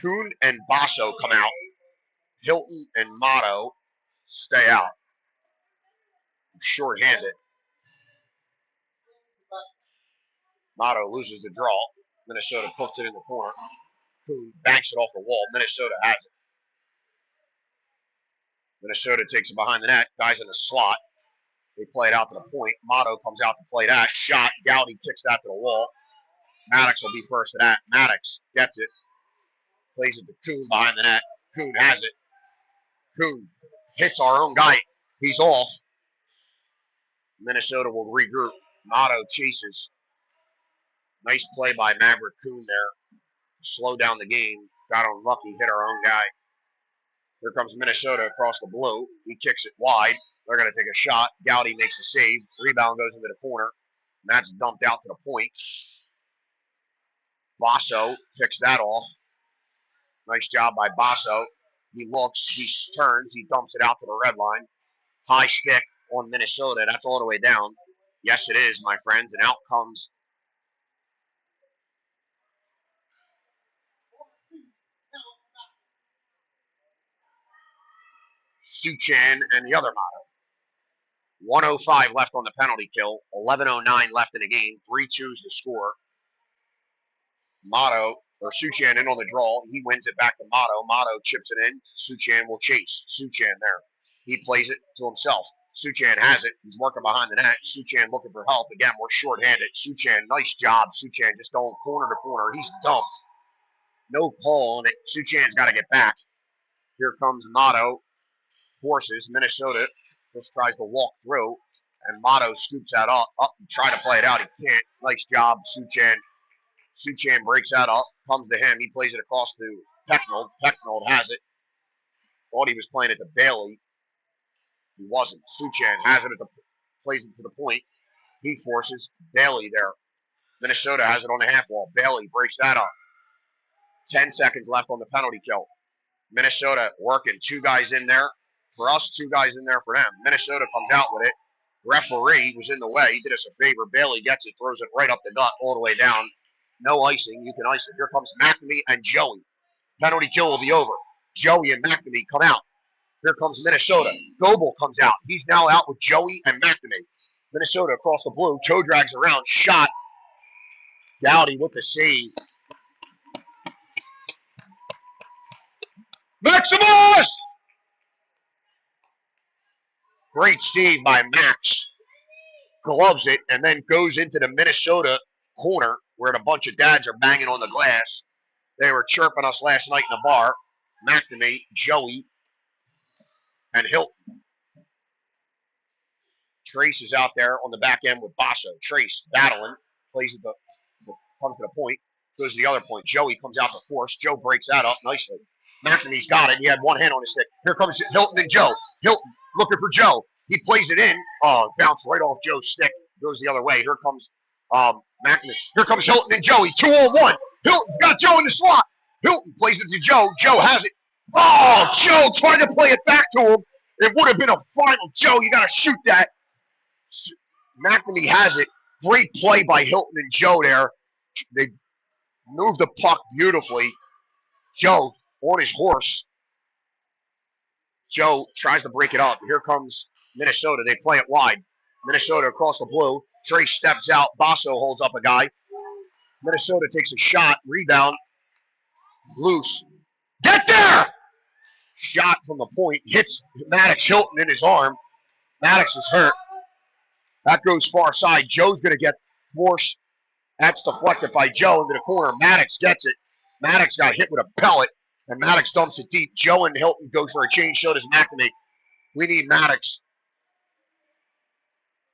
Kuhn and Basso come out. Hilton and Motto stay out. Short-handed. Motto loses the draw. Minnesota puts it in the corner. Kuhn banks it off the wall. Minnesota has it. Minnesota takes it behind the net. Guys in the slot. They play it out to the point. Motto comes out to play that. Shot. Gowdy kicks that to the wall. Maddox will be first to that. Maddox gets it. Plays it to Kuhn behind the net. Kuhn has it. Kuhn hits our own guy. He's off. Minnesota will regroup. Motto chases. Nice play by Maverick Kuhn there. Slow down the game. Got unlucky. Hit our own guy. Here comes Minnesota across the blue. He kicks it wide. They're going to take a shot. Gowdy makes a save. Rebound goes into the corner. That's dumped out to the point. Basso picks that off. Nice job by Basso. He looks, he turns, he dumps it out to the red line. High stick on Minnesota. That's all the way down. Yes, it is, my friends. And out comes Suchan and the other Motto. 1:05 left on the penalty kill. 11:09 left in the game. 3-2s to score. Motto, or Suchan in on the draw. He wins it back to Motto. Motto chips it in. Suchan will chase. Suchan there. He plays it to himself. Suchan has it. He's working behind the net. Suchan looking for help. Again, we're short-handed. Suchan, nice job. Suchan just going corner to corner. He's dumped. No call on it. Suchan's got to get back. Here comes Motto. Forces. Minnesota just tries to walk through. And Motto scoops that up and try to play it out. He can't. Nice job, Suchan. Suchan breaks that up. Comes to him. He plays it across to Pecknold. Pecknold has it. Thought he was playing it to Bailey. He wasn't. Suchan has it plays it to the point. He forces Bailey there. Minnesota has it on the half wall. Bailey breaks that up. 10 seconds left on the penalty kill. Minnesota working. 2 guys in there for us, 2 guys in there for them. Minnesota comes out with it. Referee was in the way. He did us a favor. Bailey gets it, throws it right up the gut, all the way down. No icing. You can ice it. Here comes McNamee and Joey. Penalty kill will be over. Joey and McNamee come out. Here comes Minnesota. Goebel comes out. He's now out with Joey and McNamee. Minnesota across the blue. Toe drags around. Shot. Gowdy with the save. Maximus! Great save by Max. Gloves it and then goes into the Minnesota corner where a bunch of dads are banging on the glass. They were chirping us last night in the bar. McNamee, Joey, and Hilton. Trace is out there on the back end with Basso. Trace battling, plays at comes to the point, goes to the other point. Joey comes out to force. Joe breaks that up nicely. McNamee's got it. He had one hand on his stick. Here comes Hilton and Joe. Hilton looking for Joe. He plays it in. Oh, bounced right off Joe's stick. Goes the other way. Here comes McNamee. Here comes Hilton and Joey. 2-on-1. Hilton's got Joe in the slot. Hilton plays it to Joe. Joe has it. Oh, Joe tried to play it back to him. It would have been a final. Joe, you got to shoot that. McNamee has it. Great play by Hilton and Joe there. They moved the puck beautifully. Joe on his horse. Joe tries to break it up. Here comes Minnesota. They play it wide. Minnesota across the blue. Trace steps out. Basso holds up a guy. Minnesota takes a shot. Rebound. Loose. Get there! Shot from the point. Hits Maddox Hilton in his arm. Maddox is hurt. That goes far side. Joe's going to get force. That's deflected by Joe into the corner. Maddox gets it. Maddox got hit with a pellet, and Maddox dumps it deep. Joe and Hilton goes for a change. So does McNamee. We need Maddox.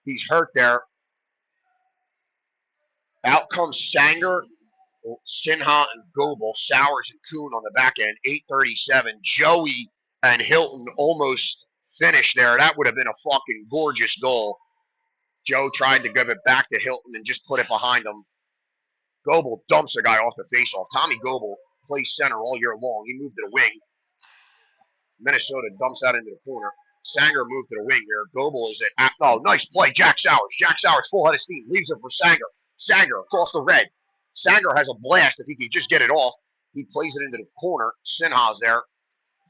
He's hurt there. Out comes Sanger, Sinha, and Goebel. Sowers and Kuhn on the back end. 8:37. Joey and Hilton almost finished there. That would have been a fucking gorgeous goal. Joe tried to give it back to Hilton and just put it behind him. Goebel dumps a guy off the faceoff. Tommy Goebel plays center all year long. He moved to the wing. Minnesota dumps that into the corner. Sanger moved to the wing here. Goebel is at. Oh, nice play. Jack Sowers. Jack Sowers full head of steam. Leaves it for Sanger. Sanger across the red. Sanger has a blast if he can just get it off. He plays it into the corner. Sinha's there.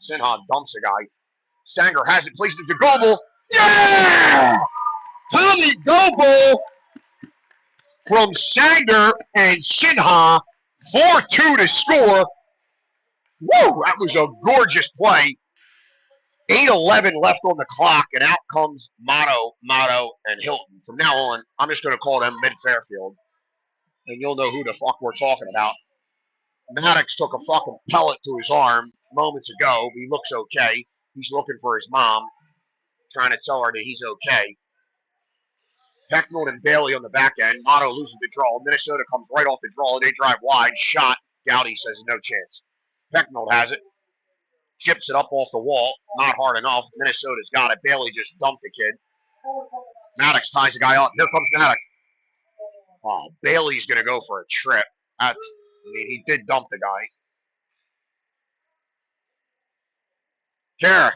Sinha dumps a guy. Sanger has it. Plays it to Goebel. Yeah! Tommy Goebel from Sanger and Sinha. 4-2 to score. Woo! That was a gorgeous play. 8:11 left on the clock, and out comes Motto, and Hilton. From now on, I'm just going to call them Mid-Fairfield, and you'll know who the fuck we're talking about. Maddox took a fucking pellet to his arm moments ago. He looks okay. He's looking for his mom, trying to tell her that he's okay. Pecknold and Bailey on the back end. Motto loses the draw. Minnesota comes right off the draw. They drive wide. Shot. Gowdy says no chance. Pecknold has it. Chips it up off the wall. Not hard enough. Minnesota's got it. Bailey just dumped the kid. Maddox ties the guy up. Here comes Maddox. Oh, Bailey's going to go for a trip. He did dump the guy. Kara.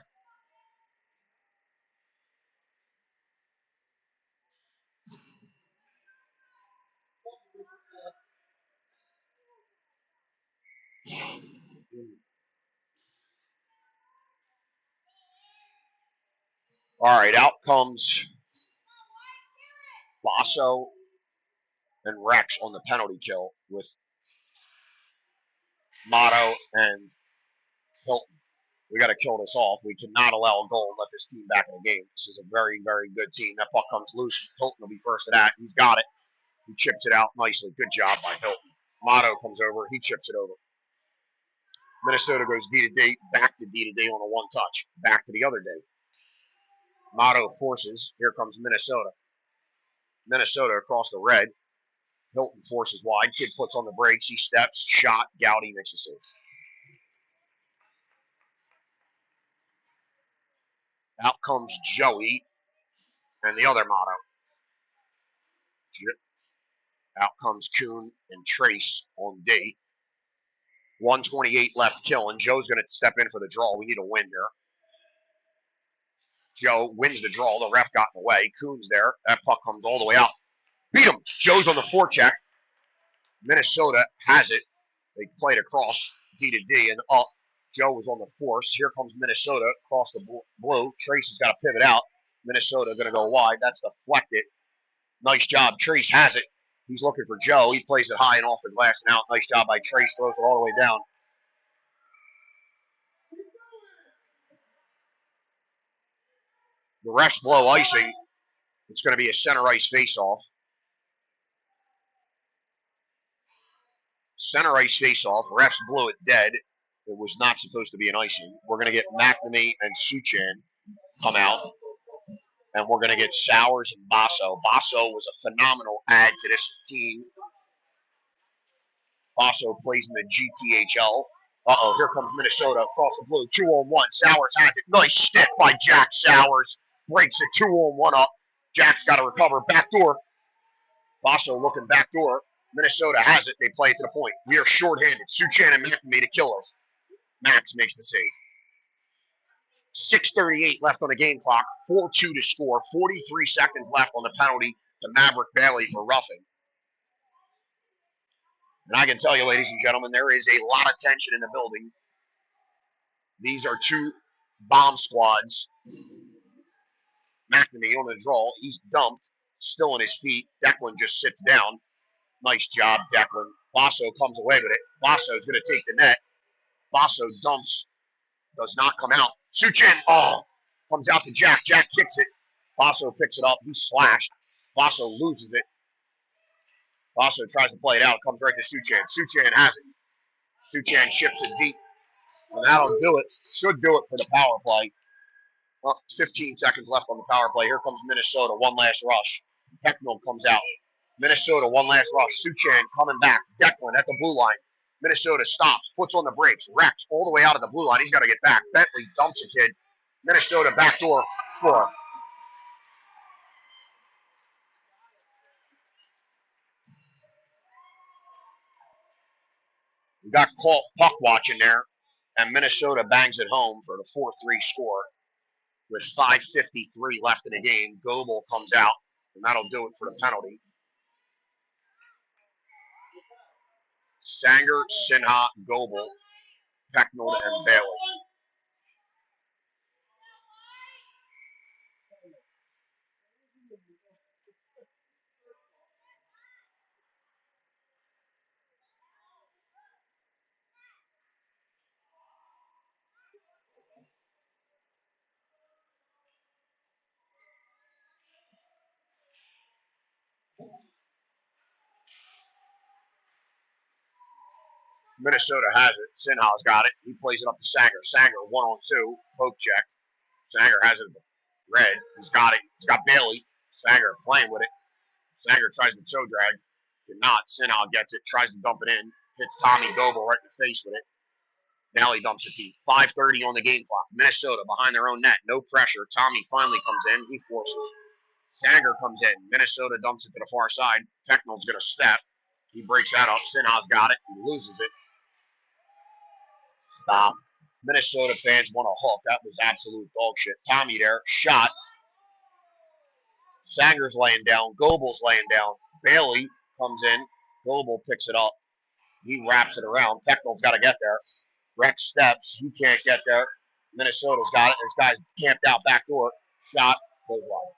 All right, out comes Basso and Rex on the penalty kill with Motto and Hilton. We got to kill this off. We cannot allow a goal and let this team back in the game. This is a very, very good team. That puck comes loose. Hilton will be first to that. He's got it. He chips it out nicely. Good job by Hilton. Motto comes over. He chips it over. Minnesota goes D to D, back to D to D on a one touch. Back to the other day. Motto forces. Here comes Minnesota. Minnesota across the red. Hilton forces wide. Kid puts on the brakes. He steps. Shot. Gowdy makes a save. Out comes Joey and the other Motto. Out comes Kuhn and Trace on D. 128 left killing. Joe's going to step in for the draw. We need a win here. Joe wins the draw. The ref got in the way. Kuhn's there. That puck comes all the way out. Beat him. Joe's on the forecheck. Minnesota has it. They played across D to D and up. Joe was on the force. Here comes Minnesota across the blue. Trace has got to pivot out. Minnesota going to go wide. That's deflected. Nice job. Trace has it. He's looking for Joe. He plays it high and off the glass and out. Nice job by Trace. Throws it all the way down. The refs blow icing. It's going to be a center ice face-off. Center ice face-off. Refs blew it dead. It was not supposed to be an icing. We're going to get McNamee and Suchan come out. And we're going to get Sowers and Basso. Basso was a phenomenal add to this team. Basso plays in the GTHL. Uh-oh, here comes Minnesota across the blue. 2-on-1. Sowers has it. Nice stick by Jack Sowers. Breaks it 2-on-1 up. Jack's got to recover. Backdoor. Basso looking backdoor. Minnesota has it. They play it to the point. We are shorthanded. Suchan and McNamee to kill us. Max makes the save. 6:38 left on the game clock. 4-2 to score. 43 seconds left on the penalty to Maverick Bailey for roughing. And I can tell you, ladies and gentlemen, there is a lot of tension in the building. These are two bomb squads. McNamee on the draw. He's dumped. Still on his feet. Declan just sits down. Nice job, Declan. Basso comes away with it. Basso's going to take the net. Basso dumps. Does not come out. Suchan, comes out to Jack. Jack kicks it. Basso picks it up. He's slashed. Basso loses it. Basso tries to play it out. It comes right to Suchan. Suchan has it. Suchan chips it deep. And that'll do it. Should do it for the power play. Well, 15 seconds left on the power play. Here comes Minnesota. One last rush. Pecknold comes out. Minnesota, one last rush. Suchan coming back. Declan at the blue line. Minnesota stops, puts on the brakes. Rex all the way out of the blue line. He's got to get back. Bentley dumps a kid. Minnesota backdoor score. We got caught puck watching there, and Minnesota bangs it home for the 4-3 score with 5:53 left in the game. Goebel comes out, and that'll do it for the penalty. Sanger, Sinha, Goebel, Pecknold, and Bailey. Minnesota has it. Sinha's got it. He plays it up to Sanger. Sanger 1-on-2. Poke check. Sanger has it. Red. He's got it. He's got Bailey. Sanger playing with it. Sanger tries to toe drag. Cannot. Sinha gets it. Tries to dump it in. Hits Tommy Goebel right in the face with it. Now he dumps it deep. 5:30 on the game clock. Minnesota behind their own net. No pressure. Tommy finally comes in. He forces. Sanger comes in. Minnesota dumps it to the far side. Pecknold's going to step. He breaks that up. Sinha's got it. He loses it. Stop. Minnesota fans want a hook. That was absolute dog shit. Tommy there. Shot. Sanger's laying down. Goebel's laying down. Bailey comes in. Goebel picks it up. He wraps it around. Pecknold's got to get there. Rex steps. He can't get there. Minnesota's got it. This guy's camped out back door. Shot. Goes wide.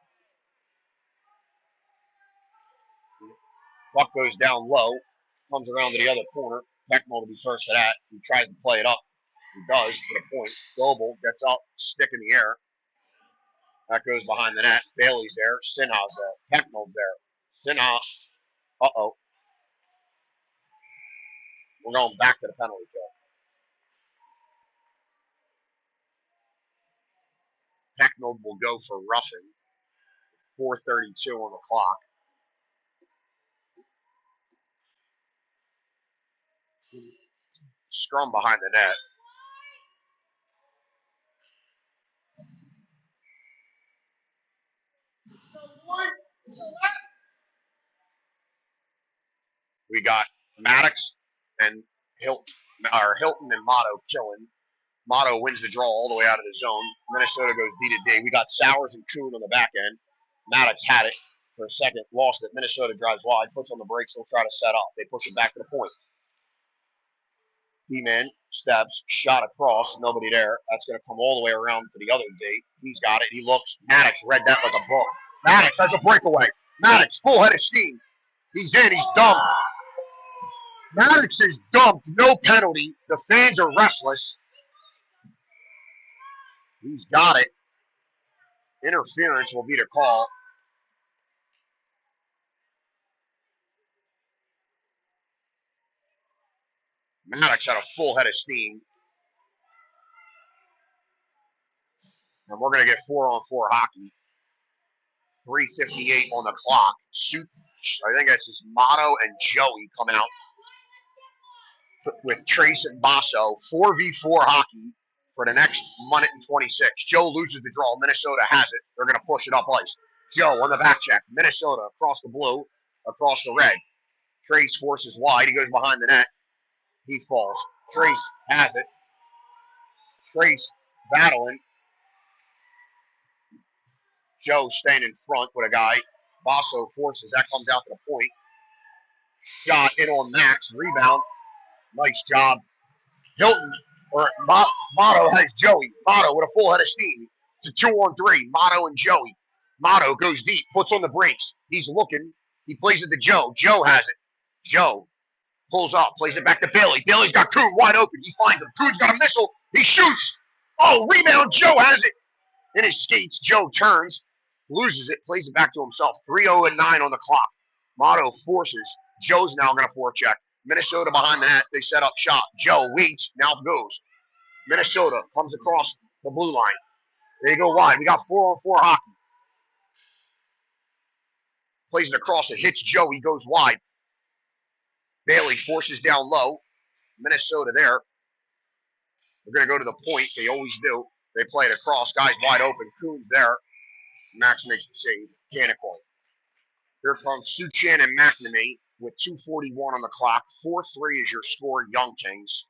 Puck goes down low. Comes around to the other corner. Pecknold to be first to that. He tries to play it up. He does to the point. Goebel gets up. Stick in the air. That goes behind the net. Bailey's there. Sinha's there. Pecknold's there. Sinha. Uh-oh. We're going back to the penalty kill. Pecknold will go for roughing. 4:32 on the clock. Scrum behind the net. We got Maddox and Hilton and Motto killing. Motto wins the draw all the way out of the zone. Minnesota goes D to D. We got Sowers and Kuhn on the back end. Maddox had it for a second, lost it. Minnesota drives wide, puts on the brakes, they'll try to set up. They push it back to the point. D-man steps, shot across, nobody there. That's going to come all the way around to the other D. He's got it. He looks. Maddox read that like a book. Maddox has a breakaway. Maddox, full head of steam. He's in. He's dumped. Maddox is dumped. No penalty. The fans are restless. He's got it. Interference will be the call. Maddox had a full head of steam. And we're going to get 4-on-4 hockey. 3:58 on the clock. I think that's just Motto and Joey come out with Trace and Basso. 4v4 hockey for the next minute and 26. Joe loses the draw. Minnesota has it. They're going to push it up ice. Joe on the back check. Minnesota across the blue, across the red. Trace forces wide. He goes behind the net. He falls. Trace has it. Trace battling. Joe staying in front with a guy. Basso forces. That comes out to the point. Shot in on Max. Rebound. Nice job. Hilton, or Motto has Joey. Motto with a full head of steam. It's a 2-on-3. Motto and Joey. Motto goes deep. Puts on the brakes. He's looking. He plays it to Joe. Joe has it. Joe pulls up. Plays it back to Bailey. Bailey's got Kuhn wide open. He finds him. Kuhn's got a missile. He shoots. Oh, rebound. Joe has it. In his skates, Joe turns. Loses it. Plays it back to himself. 3:09 on the clock. Motto forces. Joe's now going to forecheck. Minnesota behind the net. They set up shot. Joe waits. Now goes. Minnesota comes across the blue line. They go wide. We got 4-on-4 hockey. Plays it across. It hits Joe. He goes wide. Bailey forces down low. Minnesota there. They're going to go to the point. They always do. They play it across. Guys wide open. Kuhn's there. Max makes the save. Canical. Here comes Suchan and McNamee with 2:41 on the clock. 4-3 is your score, Young Kings.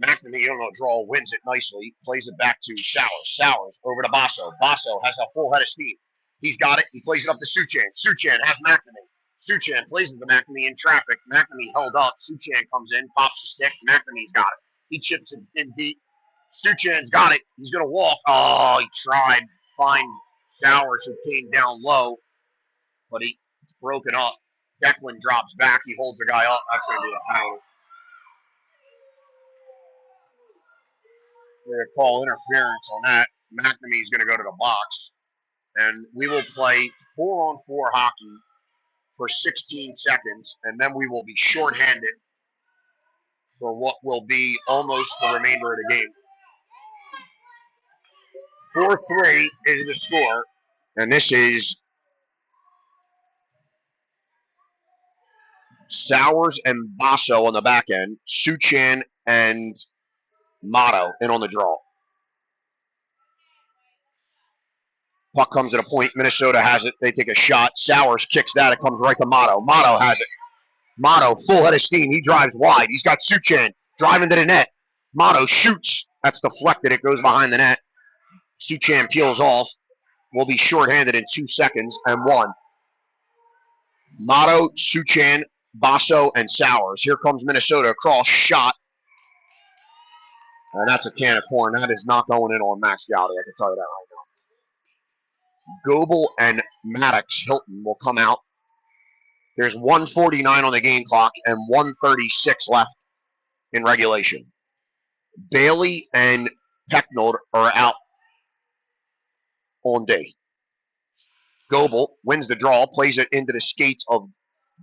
McNamee, you don't know, draw, wins it nicely. Plays it back to Sowers. Sowers over to Basso. Basso has a full head of steam. He's got it. He plays it up to Suchan. Suchan has McNamee. Suchan plays it to McNamee in traffic. McNamee held up. Suchan comes in, pops the stick. McNamee's got it. He chips it in deep. Suchan's got it. He's going to walk. Oh, he tried. Find Sowers, who came down low, but he's broken up. Declan drops back. He holds the guy up. That's going to be a penalty. They're going to call interference on that. McNamee is going to go to the box, and we will play 4-on-4 hockey for 16 seconds, and then we will be shorthanded for what will be almost the remainder of the game. 4-3 is the score, and this is Sowers and Basso on the back end, Suchan and Motto in on the draw. Puck comes to the point. Minnesota has it. They take a shot. Sowers kicks that. It comes right to Motto. Motto has it. Motto, full head of steam. He drives wide. He's got Suchan driving to the net. Motto shoots. That's deflected. It goes behind the net. Suchan peels off. We'll be shorthanded in 2 seconds and 1. Motto, Suchan, Basso, and Sowers. Here comes Minnesota across. Shot. And that's a can of corn. That is not going in on Max Gowdy. I can tell you that right now. Goebel and Maddox Hilton will come out. There's 1:49 on the game clock and 1:36 left in regulation. Bailey and Pecknold are out on D. Goebel wins the draw, plays it into the skates of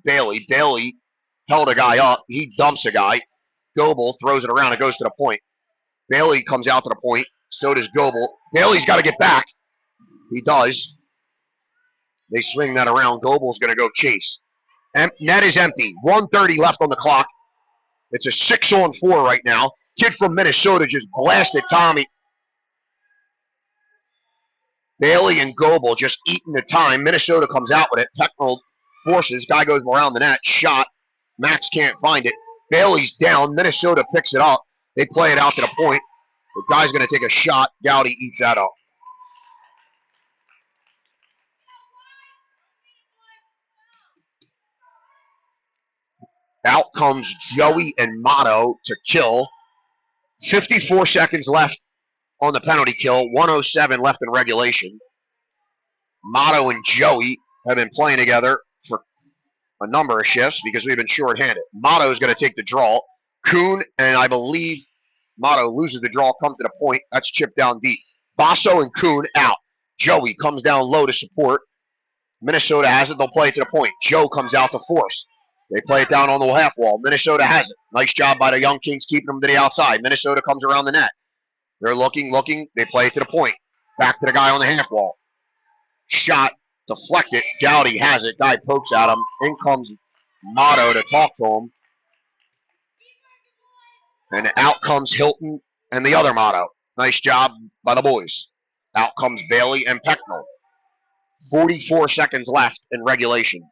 Bailey. Bailey held a guy up. He dumps a guy. Goebel throws it around. It goes to the point. Bailey comes out to the point. So does Goebel. Bailey's got to get back. He does. They swing that around. Goebel's going to go chase. Net is empty. 1:30 left on the clock. It's a 6-on-4 right now. Kid from Minnesota just blasted Tommy. Bailey and Goebel just eating the time. Minnesota comes out with it. Pecknold forces. Guy goes around the net. Shot. Max can't find it. Bailey's down. Minnesota picks it up. They play it out to the point. The guy's going to take a shot. Gowdy eats that up. Out comes Joey and Motto to kill. 54 seconds left on the penalty kill. 1:07 left in regulation. Motto and Joey have been playing together for a number of shifts because we've been shorthanded. Motto is going to take the draw. Kuhn, and I believe Motto loses the draw, comes to the point. That's chipped down deep. Basso and Kuhn out. Joey comes down low to support. Minnesota has it. They'll play it to the point. Joe comes out to force. They play it down on the half wall. Minnesota has it. Nice job by the Young Kings keeping them to the outside. Minnesota comes around the net. They're looking. They play it to the point. Back to the guy on the half wall. Shot. Deflected. Gowdy has it. Guy pokes at him. In comes Motto to talk to him. And out comes Hilton and the other Motto. Nice job by the boys. Out comes Bailey and Pecknold. 44 seconds left in regulation.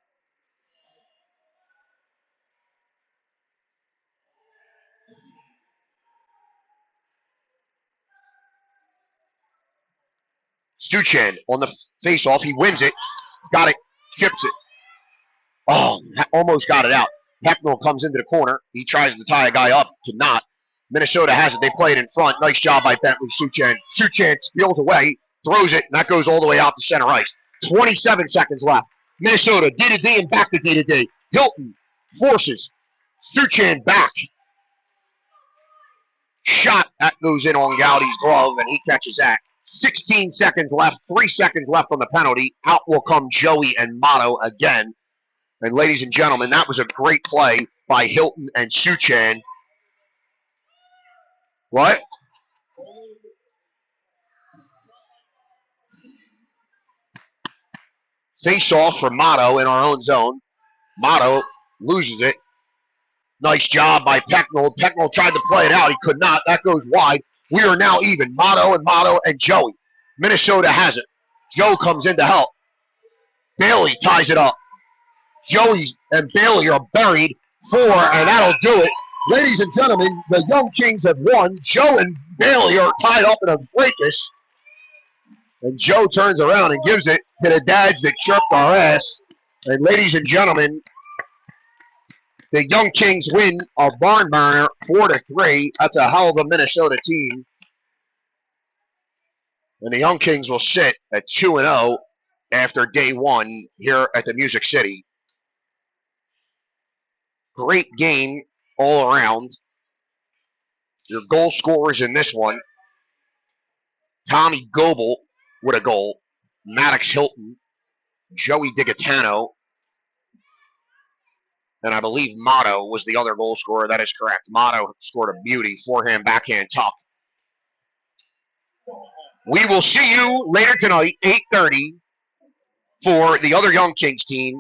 Suchan on the face-off. He wins it. Got it. Chips it. Oh, almost got it out. Pecknold comes into the corner. He tries to tie a guy up. Cannot. Minnesota has it. They play it in front. Nice job by Bentley Suchan. Suchan steals away, throws it, and that goes all the way out to center ice. 27 seconds left. Minnesota D-to-D and back to D-to-D. Hilton forces Suchan back. Shot. That goes in on Gowdy's glove, and he catches that. 16 seconds left. 3 seconds left on the penalty. Out will come Joey and Motto again. And ladies and gentlemen, that was a great play by Hilton and Suchan. What? Face off for Motto in our own zone. Motto loses it. Nice job by Pecknold. Pecknold tried to play it out. He could not. That goes wide. We are now even. Motto and Joey. Minnesota has it. Joe comes in to help. Bailey ties it up. Joey and Bailey are buried. 4, and that'll do it. Ladies and gentlemen, the Young Kings have won. Joe and Bailey are tied up in a fracas. And Joe turns around and gives it to the dads that chirped our ass. And ladies and gentlemen, the Young Kings win a barn burner 4-3. That's a hell of a Minnesota team. And the Young Kings will sit at 2-0 after day 1 here at the Music City. Great game all around. Your goal scorers in this one. Tommy Goebel with a goal. Maddox Hilton, Joey DiGaetano, and I believe Motto was the other goal scorer. That is correct. Motto scored a beauty, forehand, backhand, tuck. We will see you later tonight, 8:30, for the other Young Kings team